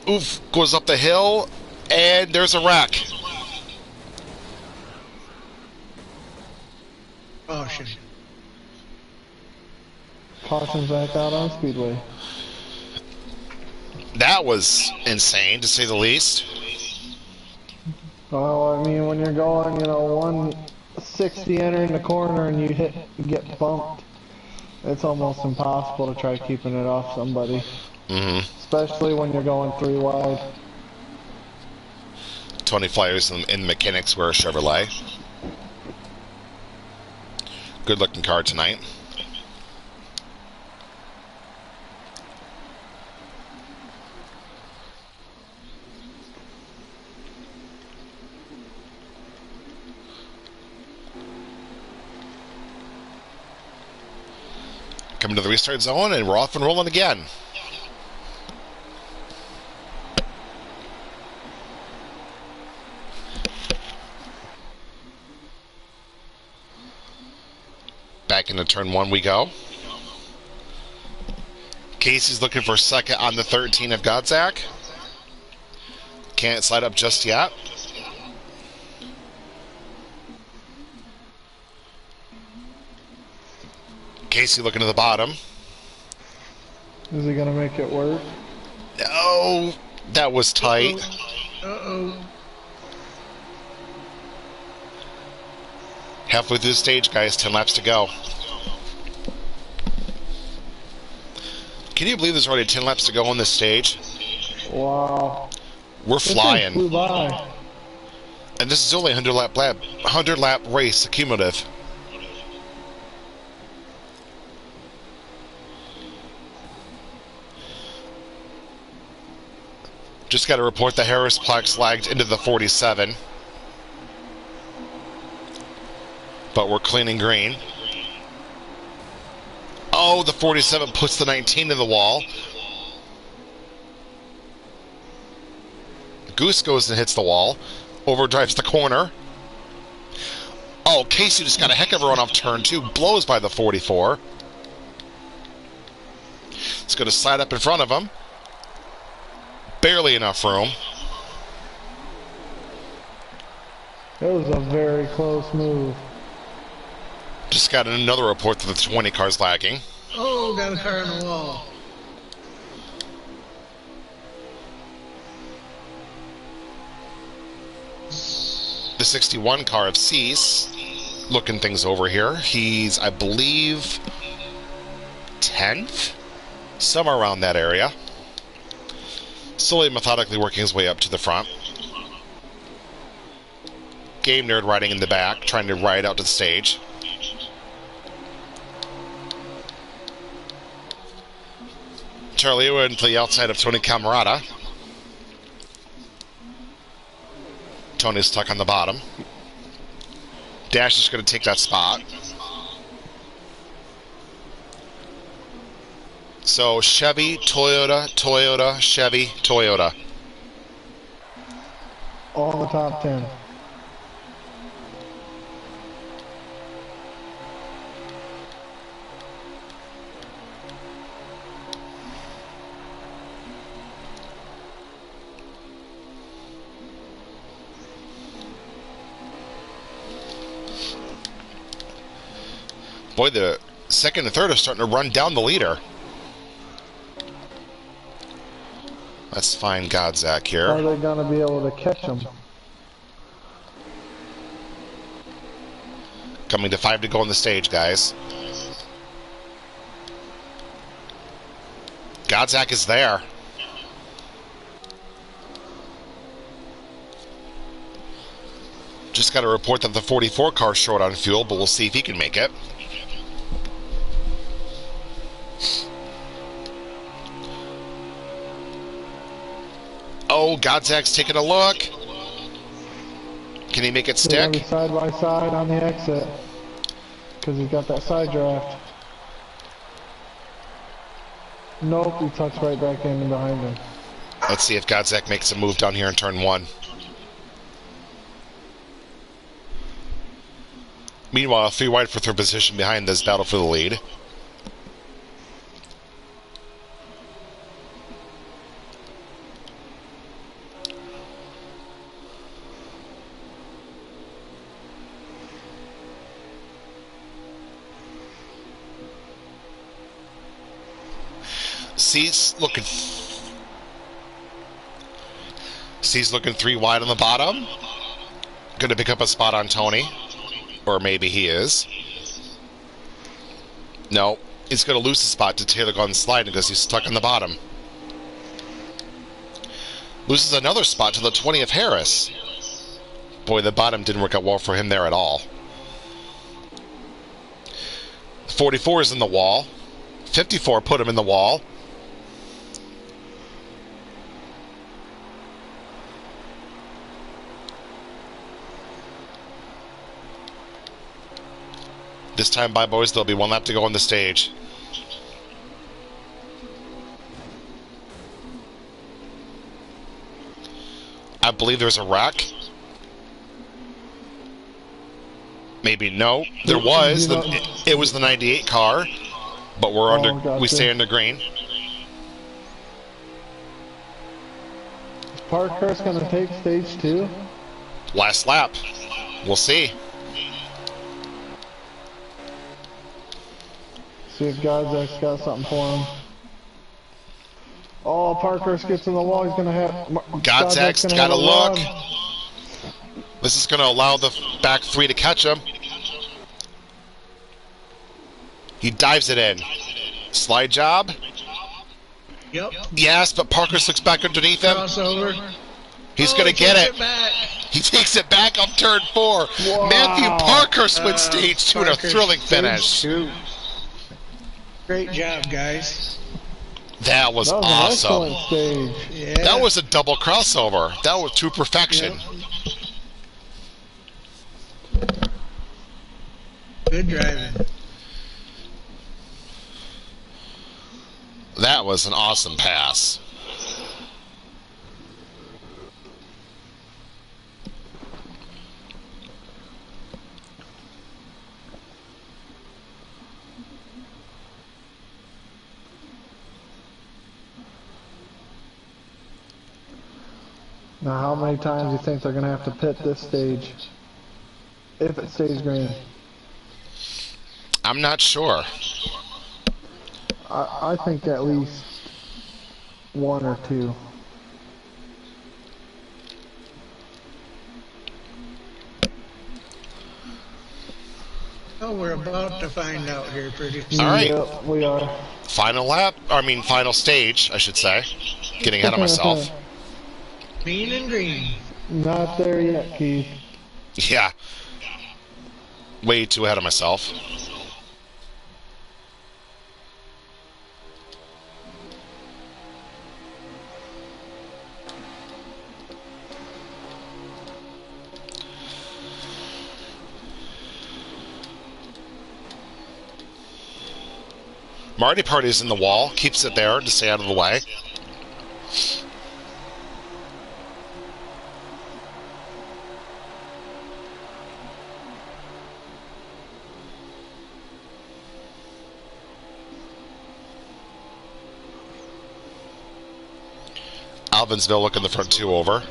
Oof, goes up the hill, and there's a wreck. Caution. Caution's back out on Speedway. That was insane, to say the least. Well, I mean, when you're going, 160 entering the corner and you get bumped, it's almost impossible to try keeping it off somebody. Mm-hmm. Especially when you're going 3 wide. Tony Flyers in the mechanics wear a Chevrolet. Good looking car tonight. Welcome to the restart zone, and we're off and rolling again. Back into turn 1 we go. Casey's looking for second on the 13 of Godzak. Can't slide up just yet. Casey looking to the bottom. Is he gonna make it work? No, that was tight. Uh-oh. Halfway through the stage, guys. 10 laps to go. Can you believe there's already 10 laps to go on this stage? Wow. We're This thing flying. flew by. And this is only a 100 lap race, cumulative. Just got to report the Harris Plex lagged into the 47. But we're cleaning green. Oh, the 47 puts the 19 in the wall. Goose goes and hits the wall. Overdrives the corner. Oh, Casey just got a heck of a run off turn 2. Blows by the 44. It's going to slide up in front of him. Barely enough room. It was a very close move. Just got another report that the 20 car's lagging. Oh, got a car on the wall. The 61 car of Cease looking things over here. He's, I believe, 10th? Somewhere around that area. Slowly, methodically working his way up to the front. Game Nerd riding in the back, trying to ride out to the stage. Charlie went to the outside of Tony Camerata. Tony's stuck on the bottom. Dash is going to take that spot. So Chevy, Toyota, Toyota, Chevy, Toyota. All the top 10. Boy, the second and third are starting to run down the leader. Let's find Godzak here. Are they gonna be able to catch him? Coming to 5 to go on the stage, guys. Godzak is there. Just got to report that the 44 car's short on fuel, but we'll see if he can make it. Oh, Godzak's taking a look. Can he make it They're gonna be stick? side by side on the exit. Because he's got that side draft. Nope, he tucks right back in and behind him. Let's see if Godzak makes a move down here in turn 1. Meanwhile, 3 wide for third position behind this battle for the lead. C's looking 3 wide on the bottom. Going to pick up a spot on Tony. Or maybe he is. No, he's going to lose the spot to Taylor Gunn sliding because he's stuck on the bottom. Loses another spot to the 20 of Harris. Boy, the bottom didn't work out well for him there at all. 44 is in the wall. 54 put him in the wall. This time, by boys, there'll be 1 lap to go on the stage. I believe there's a wreck. Maybe no. There was. It was the 98 car, but we're under. Gotcha. We stay under green. Is Parkhurst going to take stage 2? Last lap. We'll see. See if Godzak's got something for him. Oh, Parkhurst gets in the wall. He's going to have... Godzak's got to look. This is going to allow the back 3 to catch him. He dives it in. Slide job. Yep. Yes, but Parkhurst looks back underneath him. Crossover. He's going to get it. Back. He takes it back up turn 4. Wow. Matthew Parkhurst wins stage 2 in a Parkhurst, thrilling stage finish. 2. Great job, guys. That was That was awesome. an excellent stage. Yeah. That was a double crossover. That was to perfection. Yep. Good driving. That was an awesome pass. Now, how many times do you think they're going to have to pit this stage? If it stays green. I'm not sure. I think at least 1 or 2. Oh, we're about to find out here pretty soon. All right. Yep, we are. Final lap. Final stage, I should say. Getting ahead of myself. Mean and green. Not there yet, Keith. Yeah. Way too ahead of myself. Marty Party's in the wall, keeps it there to stay out of the way. Alvinsville looking the front 2 over.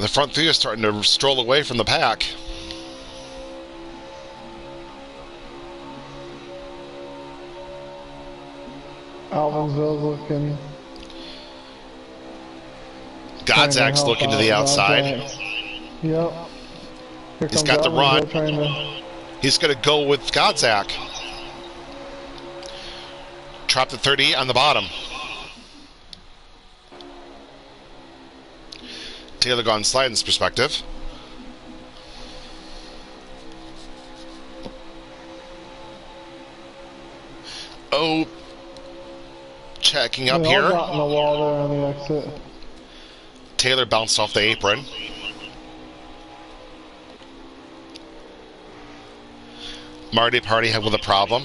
The front 3 is starting to stroll away from the pack. Alvinsville's looking. Godzak's looking to the outside. Yep. Here He's comes got the run. Alvinsville trying to... He's going to go with Godzak. Trap the 30 on the bottom. Taylor gone sliding's perspective. Oh, checking up They all here. got in the wall there on the exit. Taylor bounced off the apron. Marty Party had with a problem.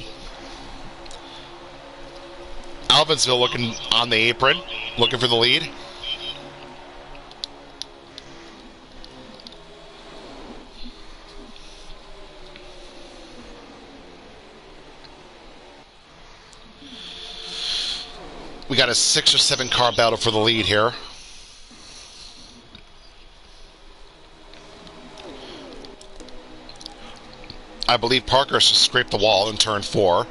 Alvinsville looking on the apron, looking for the lead. We got a 6 or 7 car battle for the lead here. I believe Parker just scraped the wall in turn 4.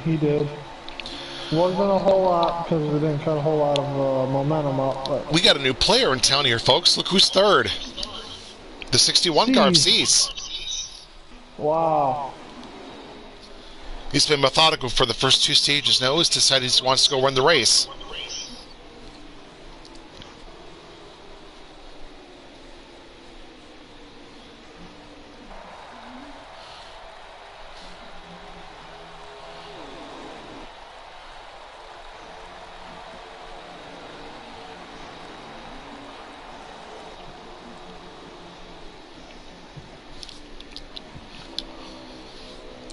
He did. Wasn't a whole lot because we didn't cut a whole lot of momentum up. But We got a new player in town here, folks. Look who's third. The 61 car of Cease. wow. He's been methodical for the first 2 stages now. He's decided he wants to go run the race.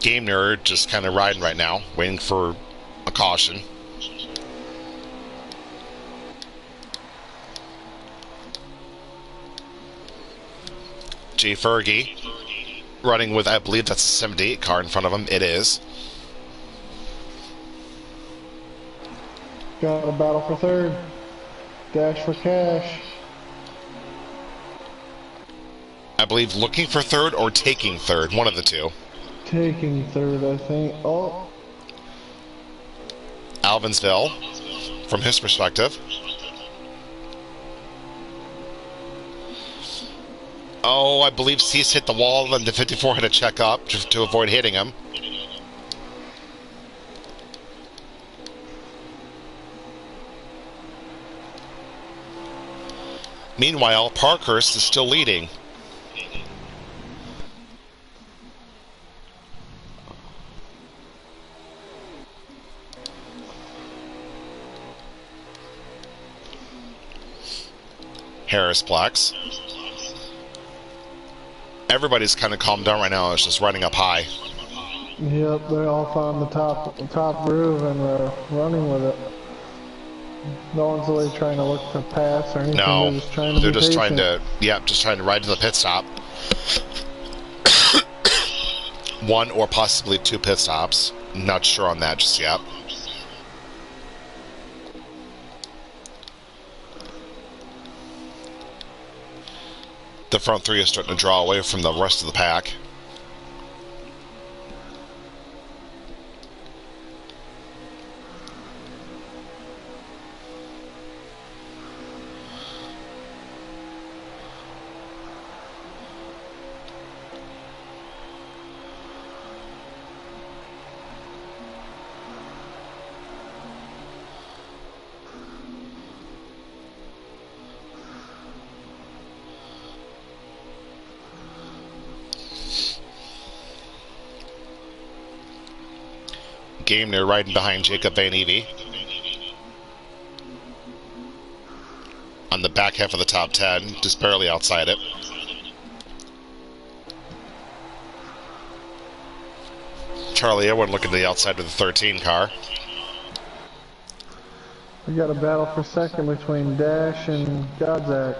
Game Nerd just kind of riding right now, waiting for a caution. J. Fergie running with, I believe that's a 78 car in front of him. It is. Got a battle for third. Dash for cash. I believe looking for third or taking third. One of the two. Taking third, I think. Oh. Alvinsville, from his perspective. Oh, I believe Cease hit the wall and the 54 had to check up to avoid hitting him. Meanwhile, Parkhurst is still leading. Harrisplex. Everybody's kind of calmed down right now. It's just running up high. Yep, they all found the top groove and they're running with it. No one's really trying to look to pass or anything. No, they're just trying to they're be just patient. trying to ride to the pit stop. One or possibly two pit stops. Not sure on that just yet. The front three is starting to draw away from the rest of the pack. Game near riding behind Jacob Van Evie. On the back half of the top 10, just barely outside it. Charlie Edwin looking to the outside of the 13 car. We got a battle for second between Dash and Godzak.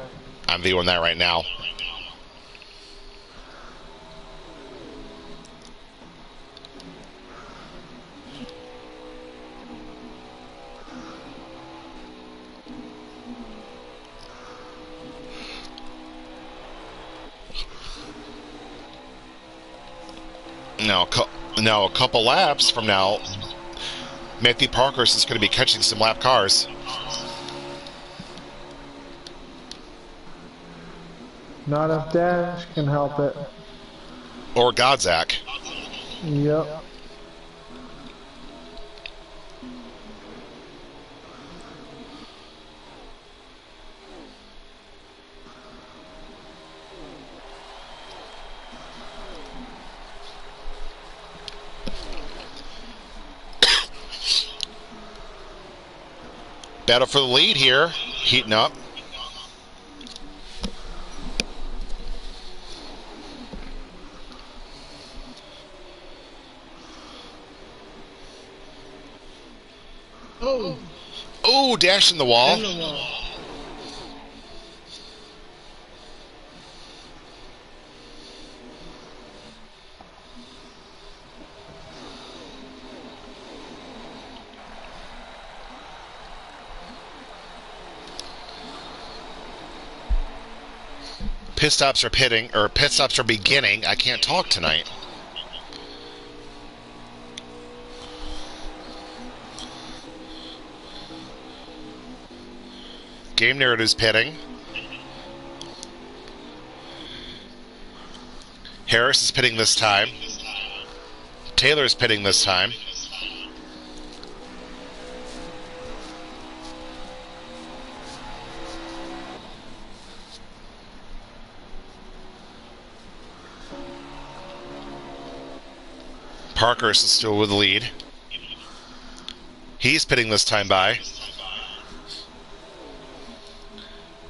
I'm viewing that right now. Now, a couple laps from now, Matthew Parkhurst is going to be catching some lap cars. Not if Dash can help it. Or Godzak. Yep. Battle for the lead here, heating up. Oh, Dash in the wall. Pit stops are beginning. I can't talk tonight. Game Nerd is pitting. Harris is pitting this time. Taylor is pitting this time. Parkhurst is still with the lead. He's pitting this time by.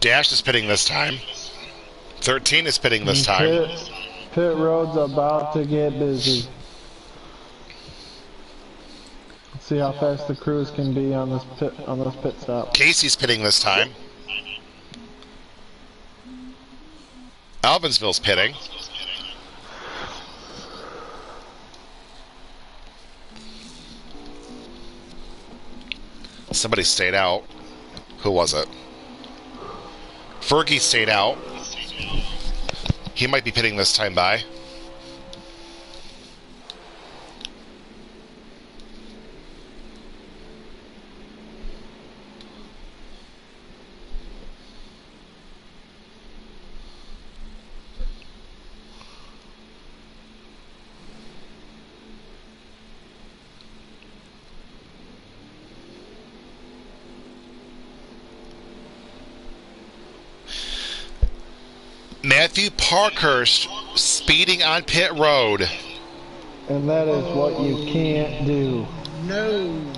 Dash is pitting this time. 13 is pitting this time. Pit road's about to get busy. See how fast the crews can be on those pit stops. Casey's pitting this time. Alvinsville's pitting. Somebody stayed out. Who was it? Fergie stayed out. He might be pitting this time by. Matthew Parkhurst speeding on pit road. And that is what you can't do. No.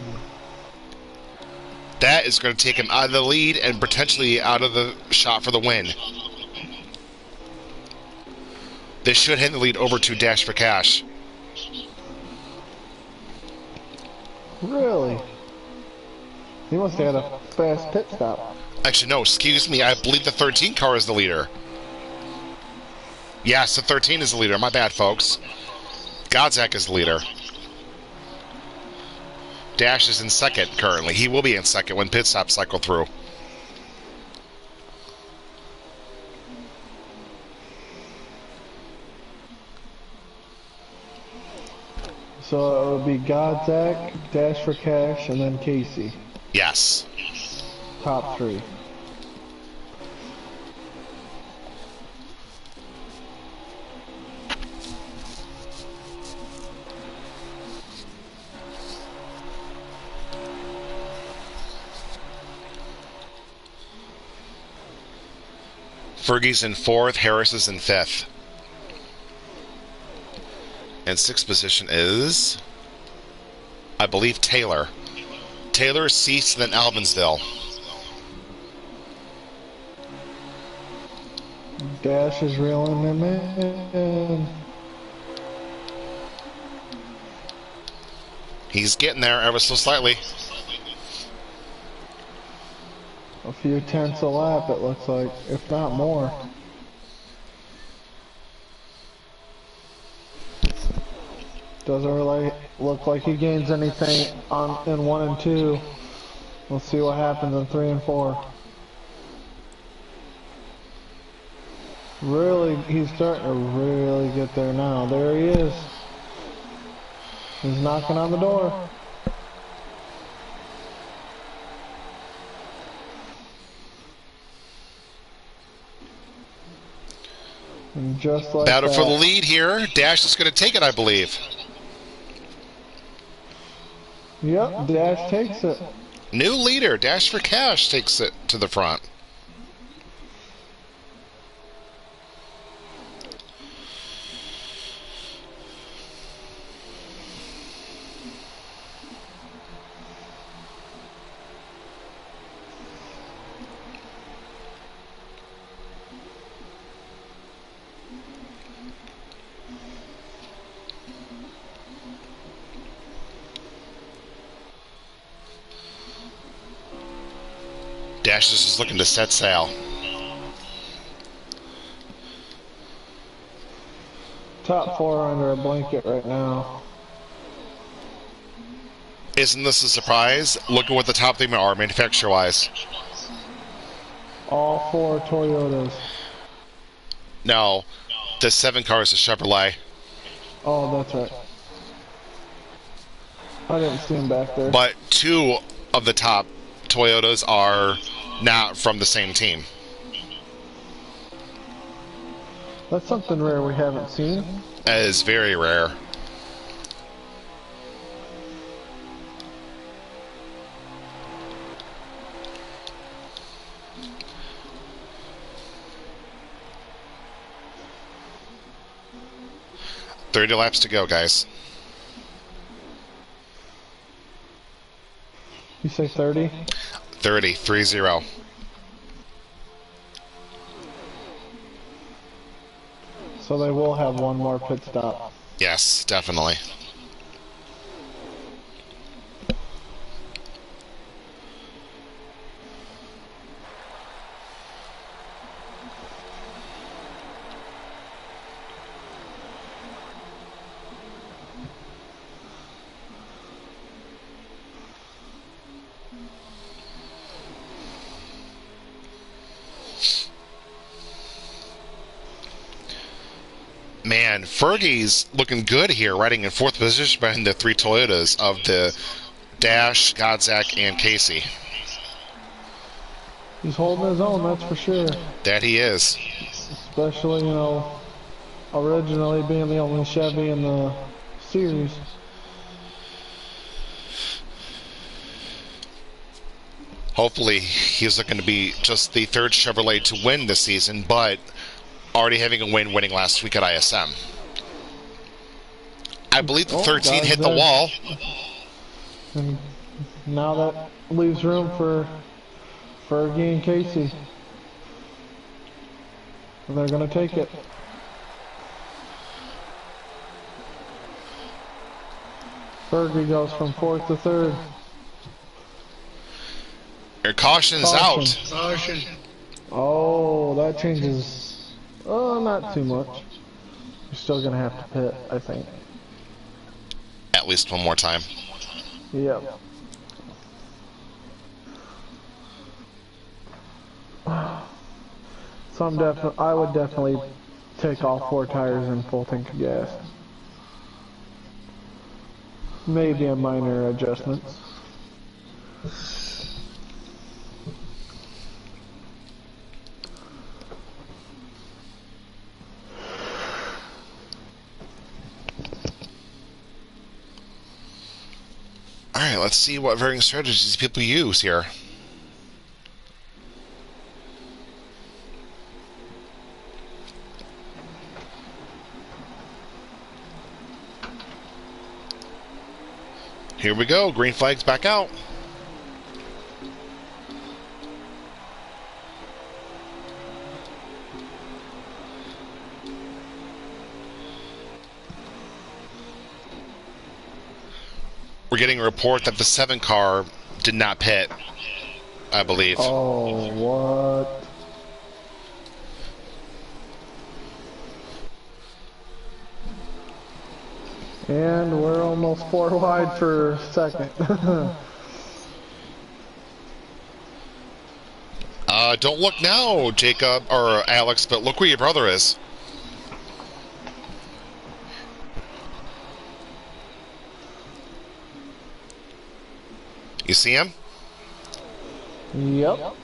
That is going to take him out of the lead and potentially out of the shot for the win. This should hand the lead over to Dash for Cash. Really? He must have had a fast pit stop. Actually, no, excuse me. I believe the 13 car is the leader. Yes, the 13 is the leader. My bad, folks. Godzak is the leader. Dash is in second currently. He will be in second when pit stops cycle through. So it would be Godzak, Dash for Cash, and then Casey. Yes. Top three. Fergie's in fourth, Harris is in fifth. And sixth position is, I believe, Taylor. Taylor, Cease, then Alvinsville. Dash is reeling him in. He's getting there ever so slightly. A few tenths a lap, it looks like, if not more. Doesn't really look like he gains anything in 1 and 2. We'll see what happens in 3 and 4. Really, he's starting to really get there now. There he is. He's knocking on the door. And just like Battle that, for the lead here. Dash is going to take it, I believe. Yep, Dash takes it. New leader, Dash for Cash, takes it to the front. Dash is just looking to set sail. Top 4 under a blanket right now. Isn't this a surprise? Look at what the top 3 are manufacturer-wise. All 4 Toyotas. No, the 7 car is a Chevrolet. Oh, that's right. I didn't see him back there. But 2 of the top Toyotas are not from the same team. That's something rare we haven't seen. That is very rare. "30 laps to go, guys." You say 30? 30, 3-0. So they will have one more pit stop. Yes, definitely. Man, Fergie's looking good here, riding in 4th position behind the 3 Toyotas of the Dash, Godzak, and Casey. He's holding his own, that's for sure. That he is. Especially, you know, originally being the only Chevy in the series. Hopefully, he's looking to be just the 3rd Chevrolet to win this season, but already having a win winning last week at ISM. I believe the 13 hit the wall. And now that leaves room for Fergie and Casey. And they're going to take it. Fergie goes from 4th to 3rd. Your caution's out. Caution. Oh, that changes. Oh, not too much. You're still going to have to pit, I think. At least one more time. Yep. So I would definitely take all 4 tires and full tank of gas. Maybe a minor adjustments. Alright, let's see what varying strategies people use here. Here we go, green flag's back out. We're getting a report that the 7 car did not pit, I believe. Oh, what? And we're almost 4 wide for 2nd. Don't look now, Jacob, or Alex, but look where your brother is. You see him? Yep.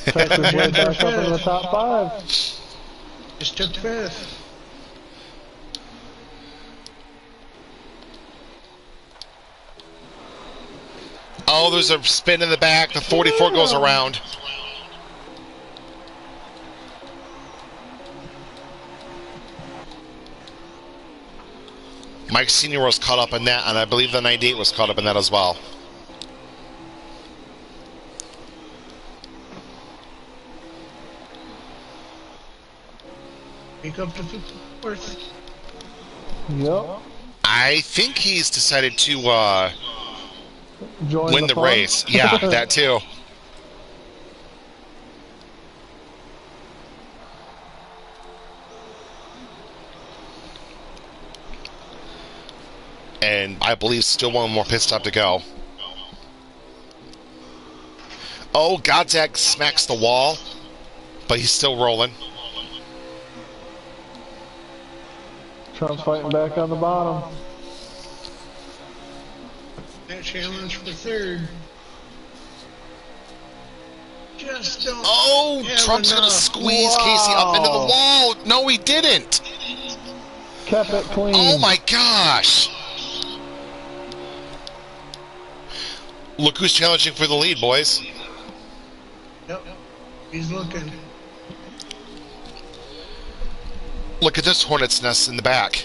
Tractor's way back up in the top 5. Just took 5th. Oh, there's a spin in the back. The 44 goes around. Mike Sr. was caught up in that, and I believe the 98 was caught up in that as well. Make up to 4th. Yep. I think he's decided to Join win the fun. race. Yeah, that too. And I believe still one more pit stop to go. Oh, Godzak smacks the wall, but he's still rolling. Trump's fighting back on the bottom. That challenge for 3rd. Just don't. Oh, have Trump's going to enough. squeeze Casey up into the wall. No, he didn't. Kept it clean. Oh my gosh. Look who's challenging for the lead, boys. Yep. He's looking. Look at this hornet's nest in the back.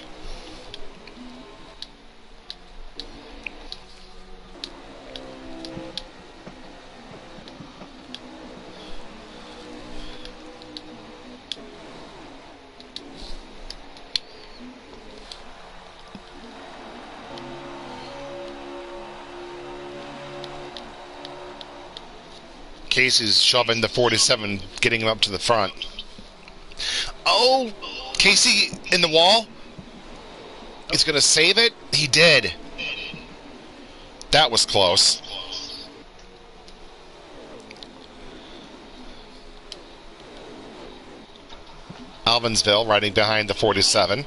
Casey's shoving the 47, getting him up to the front. Oh, Casey in the wall. He's going to save it. He did. That was close. Alvinsville riding behind the 47.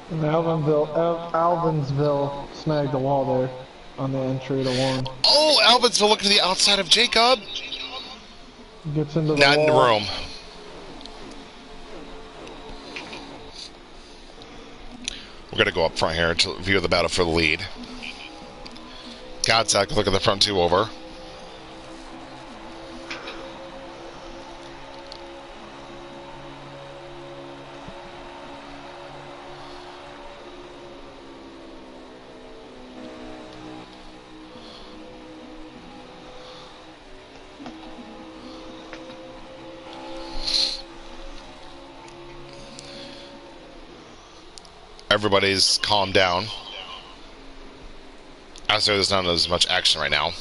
And Alvinsville snagged the wall there on the entry to one. Oh, Alvinsville looking to the outside of Jacob. Gets into the Not wall. in the room. We're going to go up front here to view the battle for the lead. Godzak, look at the front two over. Everybody's calmed down. As there's not as much action right now.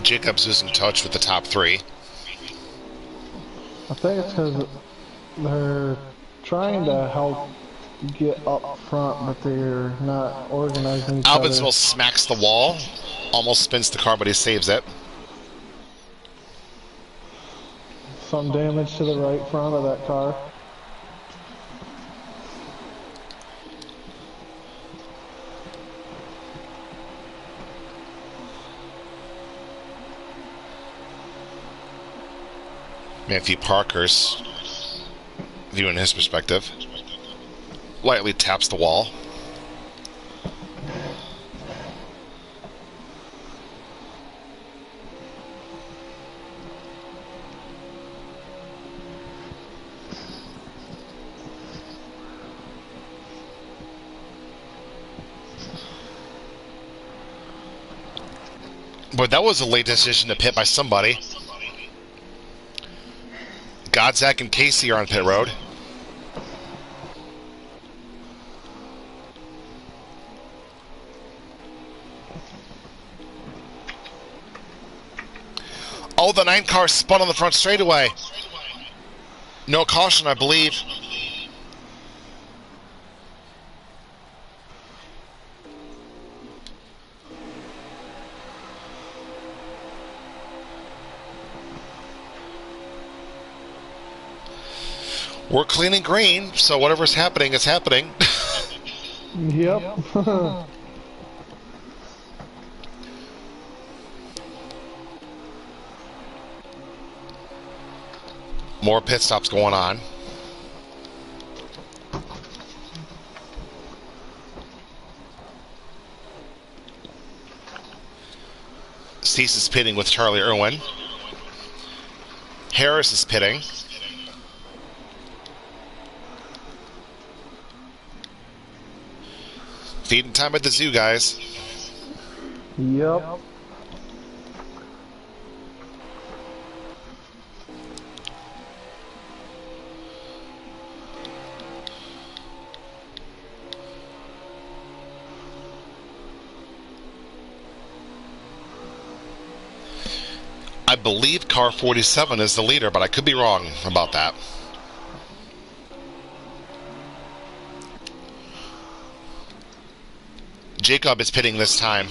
Jacob's losing touch with the top three. I think it's because they're trying to help get up front, but they're not organizing each Alvinsville other. smacks the wall. Almost spins the car, but he saves it. Some damage to the right front of that car. Matthew Parker's viewing his perspective. Lightly taps the wall. But that was a late decision to pit by somebody. Godzak and Casey are on pit road. Oh, the 9 car spun on the front straightaway. No caution, I believe. We're cleaning green, so whatever's happening is happening. Yep. More pit stops going on. Cease is pitting with Charlie Irwin. Harris is pitting. Feeding time at the zoo, guys. Yep. I believe car 47 is the leader, but I could be wrong about that. Jacob is pitting this time.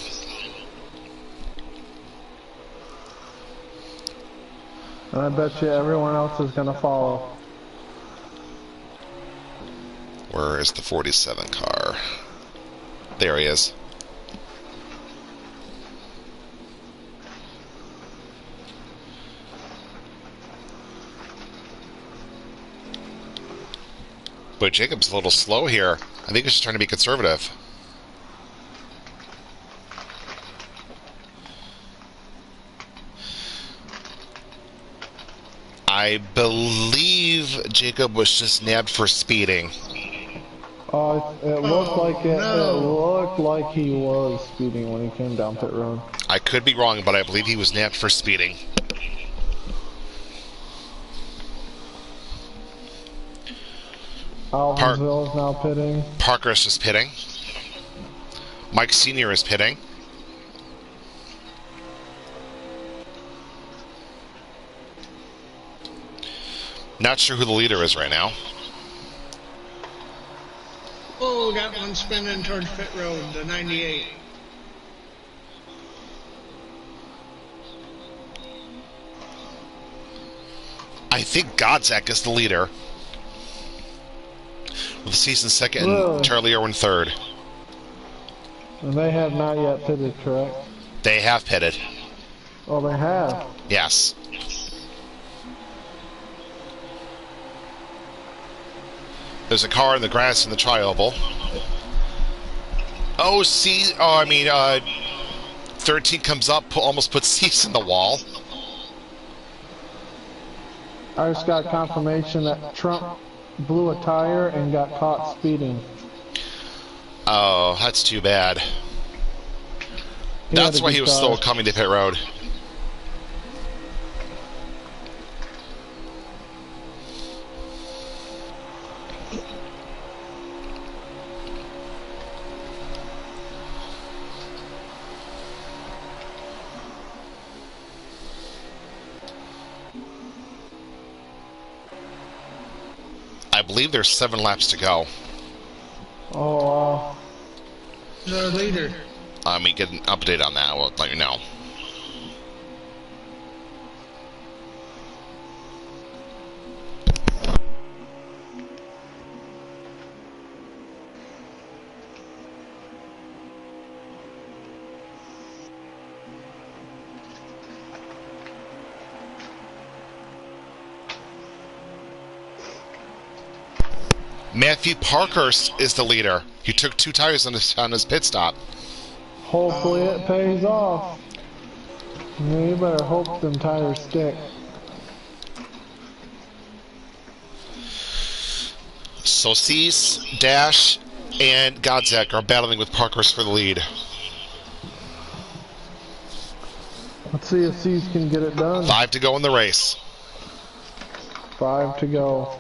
And I bet you everyone else is going to follow. Where is the 47 car? There he is. But Jacob's a little slow here. I think he's just trying to be conservative. I believe Jacob was just nabbed for speeding. It looked like it. no. It looked like he was speeding when he came down pit road. I could be wrong, but I believe he was nabbed for speeding. Alvinville is now pitting. Parker's just pitting. Mike Sr. is pitting. Not sure who the leader is right now. Oh, got one spinning towards pit road, the 98. I think Godzak is the leader. With season second Really? and Charlie Irwin third. And they have not yet pitted, correct? They have pitted. Oh, they have. Yes. There's a car in the grass in the tri-oval. Oh, 13 comes up, almost puts Cease in the wall. I just got confirmation that Trump blew a tire and got caught speeding. Oh, that's too bad. He had That's a why good he was car. still coming to pit road. I believe there's 7 laps to go. Oh, wow. Who's our leader? Let me get an update on that. We'll let you know. Matthew Parker is the leader. He took 2 tires on his pit stop. Hopefully it pays off. You better hope them tires stick. So Cease, Dash, and Godzak are battling with Parkers for the lead. Let's see if C's can get it done. 5 to go in the race. 5 to go.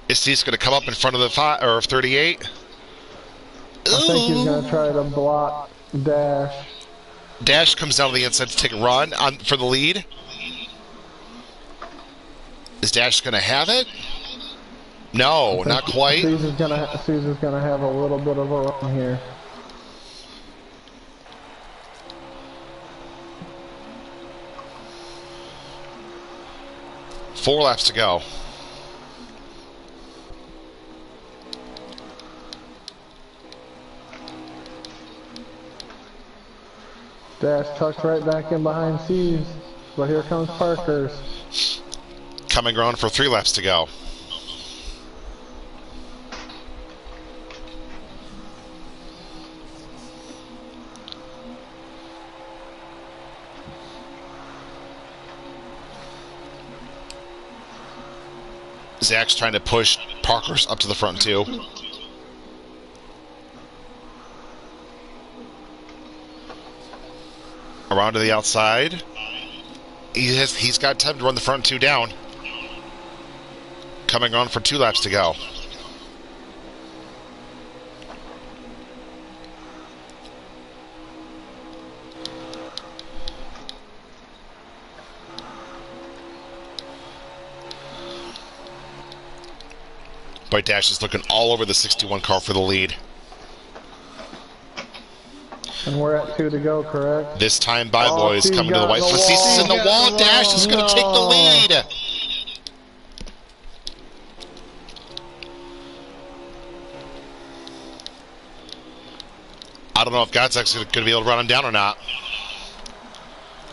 Is Cease going to come up in front of the 38? I think he's going to try to block Dash. Dash comes down to the inside to take a run for the lead. Is Dash going to have it? No, not quite. C's gonna have a little bit of a run here. Four laps to go. Dash tucked right back in behind C's, but here comes Parker's. Coming around for 3 laps to go. Zach's trying to push Parker's up to the front too. Around to the outside. He's got time to run the front 2 down. Coming on for 2 laps to go. White Dash is looking all over the 61 car for the lead. And we're at 2 to go, correct? This time by boys C's coming to the got white. the Cease is in the wall. wall. Dash is going to take the lead. I don't know if Godzak's going to be able to run him down or not.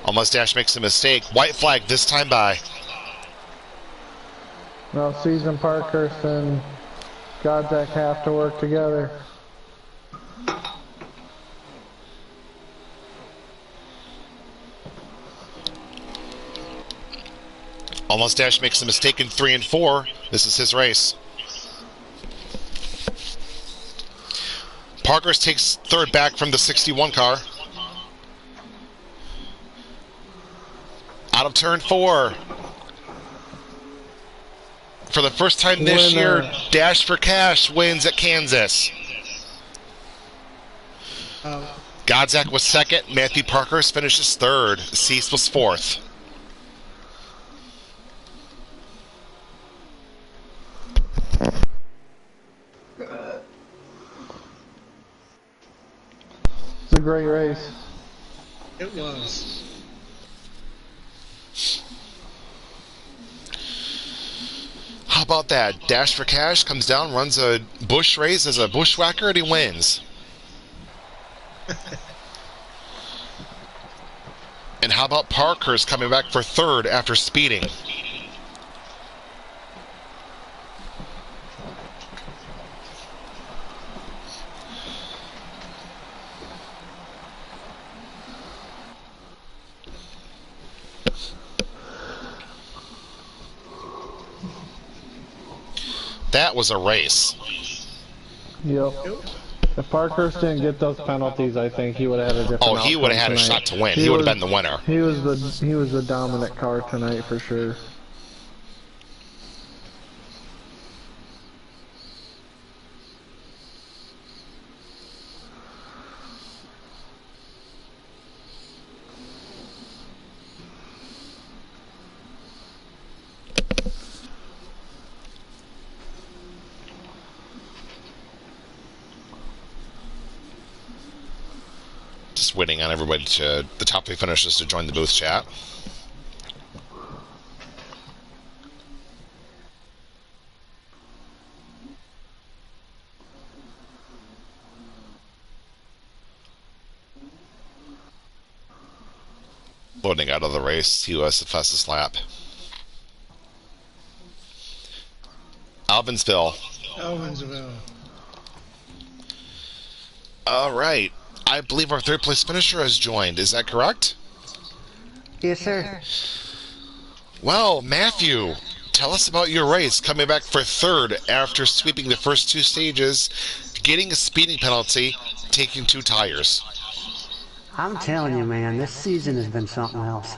Unless Dash makes a mistake. White flag this time by. No, C's and Parker's and Godzak have to work together. Unless Dash makes a mistake in 3 and 4, this is his race. Parkhurst takes third back from the 61 car. Out of turn 4. For the first time this year, Dash for Cash wins at Kansas. Godzak was second. Matthew Parkhurst finishes third. Cease was fourth. It's a great race. It was. How about that? Dash for Cash comes down, runs a Busch race as a bushwhacker, and he wins. And how about Parkhurst coming back for third after speeding? That was a race. Yep. If Parkhurst didn't get those penalties, I think he would have had a different. Oh, he would have had tonight. a shot to win. He would have been the winner. He was the dominant car tonight for sure. Just waiting on everybody to the top 3 finishers to join the booth chat. Loading out of the race, US the fastest lap. Alvinsville. All right. I believe our third place finisher has joined. Is that correct? Yes, sir. Well, Matthew, tell us about your race, coming back for third after sweeping the first 2 stages, getting a speeding penalty, taking 2 tires. I'm telling you, man, this season has been something else.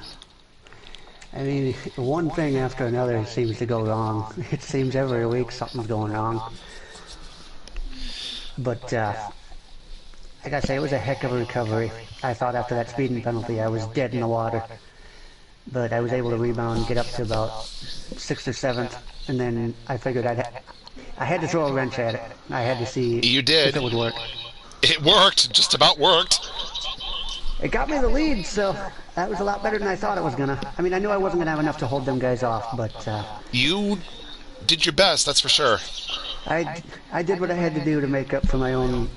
I mean, one thing after another seems to go wrong. It seems every week something's going wrong. But, like I say, it was a heck of a recovery. I thought after that speeding penalty I was dead in the water. But I was able to rebound and get up to about 6th or 7th. And then I figured I had to throw a wrench at it. I had to see if it would work. It worked. Just about worked. It got me the lead, so that was a lot better than I thought it was gonna. I mean, I knew I wasn't gonna have enough to hold them guys off, but you did your best, that's for sure. I did what I had to do to make up for my own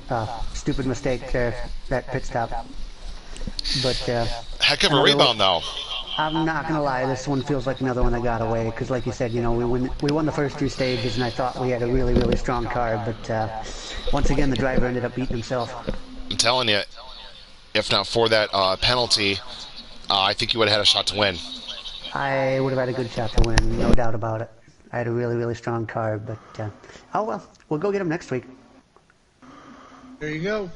stupid mistake there, that pit stop. But heck of a rebound, though. I'm not gonna lie, this one feels like another one that got away, because like you said, you know, we won the first 2 stages, and I thought we had a really, really strong car, but once again, the driver ended up beating himself. I'm telling you, if not for that penalty, I think you would have had a shot to win. I would have had a good shot to win, no doubt about it. I had a really, really strong car, but oh well, we'll go get him next week. There you go.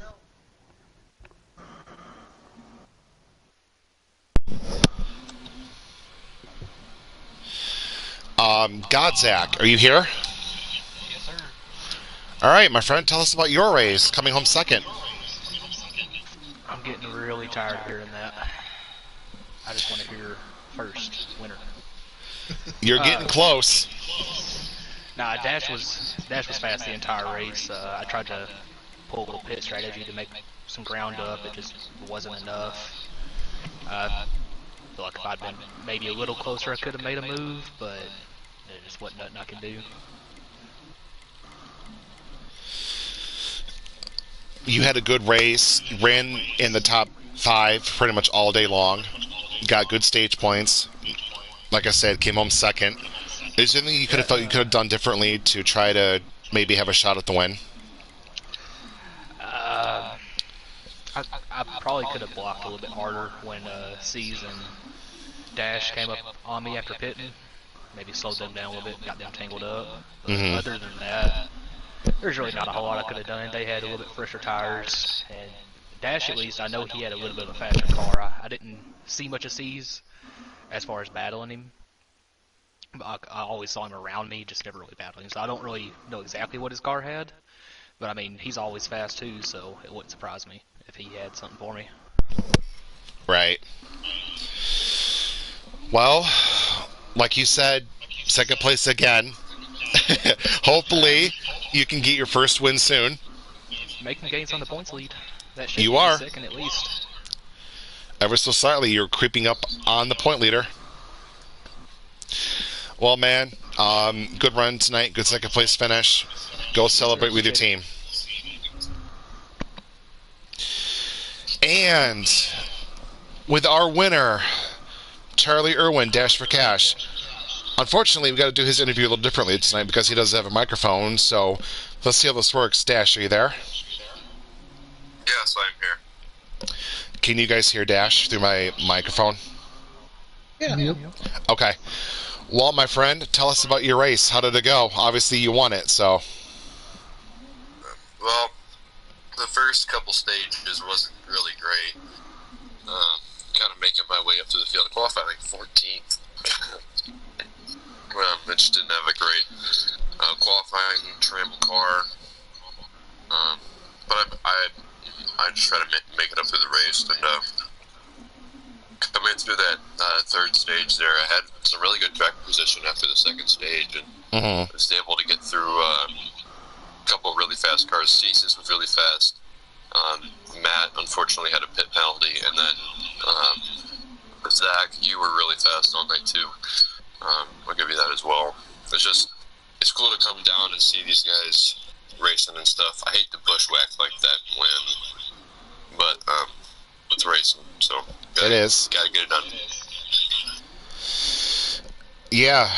Godzak, are you here? Yes, sir. All right, my friend, tell us about your race, coming home second. I'm getting really tired of hearing that. I just want to hear first winner. You're getting close. Nah, Dash was fast the entire race. I tried to pull a little pit strategy to make some ground up. It just wasn't enough. I feel like if I'd been maybe a little closer, I could have made a move, but there just wasn't nothing I could do. You had a good race, ran in the top 5 pretty much all day long, got good stage points. Like I said, came home second. Is there anything you could have felt you could have done differently to try to maybe have a shot at the win? I probably could have blocked a little bit harder when C's and Dash came up on me after pitting. Maybe slowed them down a little bit, got them tangled up. But other than that, there's really not a whole lot I could have done. They had a little bit fresher tires, and Dash, at least, I know he had a little bit of a faster car. I didn't see much of C's as far as battling him. But I always saw him around me, just never really battling him. So I don't really know exactly what his car had. But I mean, he's always fast too, so it wouldn't surprise me if he had something for me. Right. Well, like you said, second place again. Hopefully, you can get your first win soon. Making gains on the points lead. That should You be are. second at least. Ever so slightly, you're creeping up on the point leader. Well, man, good run tonight. Good second place finish. Go celebrate with your team. And with our winner, Charlie Irwin, Dash for Cash. Unfortunately, we've got to do his interview a little differently tonight because he doesn't have a microphone. So let's see how this works. Dash, are you there? Yes, I'm here. Can you guys hear Dash through my microphone? Yeah. Yep. Okay. Well, my friend, tell us about your race. How did it go? Obviously, you won it, so. Well, the first couple stages wasn't really great. Kind of making my way up to the field. I qualified like 14th. I just didn't have a great qualifying trim car. But I just tried to make it up through the race. And coming through that third stage there, I had some really good track position after the second stage. And I was able to get through a couple of really fast cars. Ceases was really fast. Matt unfortunately had a pit penalty, and then Zach, you were really fast all night too. I'll give you that as well. It's cool to come down and see these guys racing and stuff. I hate the bushwhack like that and win, but it's racing, so It is. Gotta get it done. Yeah,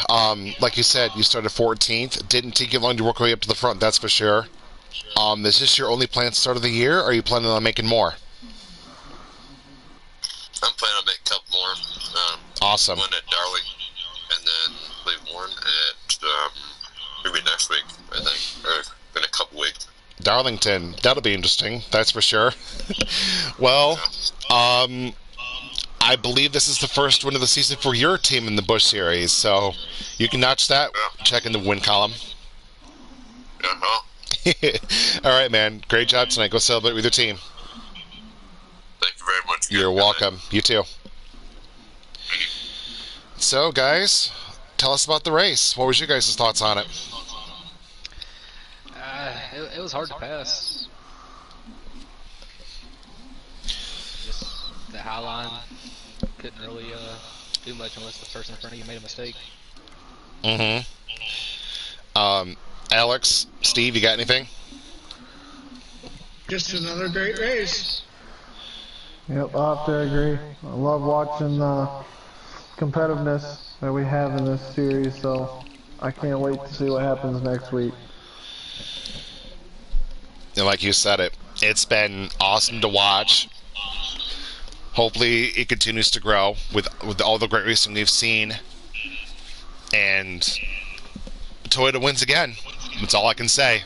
like you said, you started 14th. Didn't take you long to work your way up to the front, that's for sure. Is this your only planned start of the year, or are you planning on making more? I'm planning on making a couple more. Awesome. One at Darling, and then leave one at maybe next week, I think, or in a couple weeks. Darlington, that'll be interesting, that's for sure. Well, I believe this is the first win of the season for your team in the Busch Series, so you can notch that. Yeah. Check in the win column. Uh-huh. All right, man. Great job tonight. Go celebrate with your team. Thank you very much. You're Good night. welcome. You too. So, guys, tell us about the race. What was your guys' thoughts on it? It was hard to pass. Just the high line couldn't really do much unless the person in front of you made a mistake. Alex, Steve, you got anything? Just another great race. Yep, I have to agree. I love watching the competitiveness that we have in this series, so I can't wait to see what happens next week. And like you said it's been awesome to watch. Hopefully it continues to grow with all the great racing we've seen. And Toyota wins again. That's all I can say.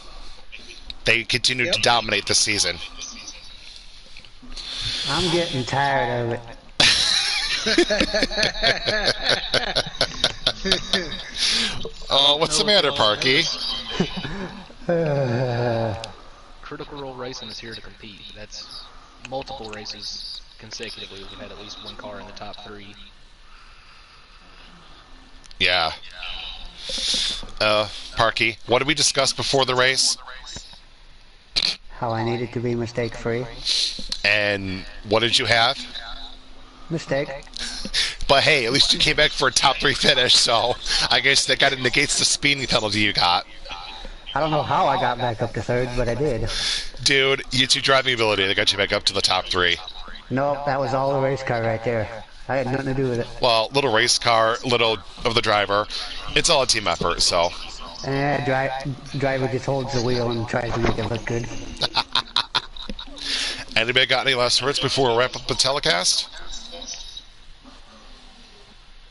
They continue to dominate this season. I'm getting tired of it. Oh, what's the matter, Parky? Critical Role Racing is here to compete. That's multiple races consecutively. We've had at least one car in the top 3. Yeah. Parky, what did we discuss before the race? How I needed to be mistake-free. And what did you have? Mistake. But hey, at least you came back for a top 3 finish, so I guess that kind of negates the speeding penalty you got. I don't know how I got back up to third, but I did. Dude, it's your driving ability that got you back up to the top 3. Nope, that was all the race car right there. I had nothing to do with it. Well, little race car, little of the driver. It's all a team effort, so. Driver just holds the wheel and tries to make it look good. Anybody got any last words before we wrap up the telecast?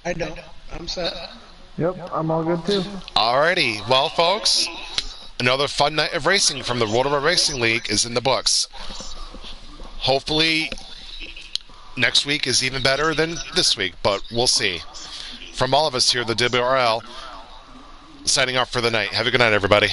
I don't. I'm set. Yep, I'm all good too. Alrighty, well, folks, another fun night of racing from the World of Racing League is in the books. Hopefully, next week is even better than this week, but we'll see. From all of us here at the WRL, signing off for the night. Have a good night, everybody.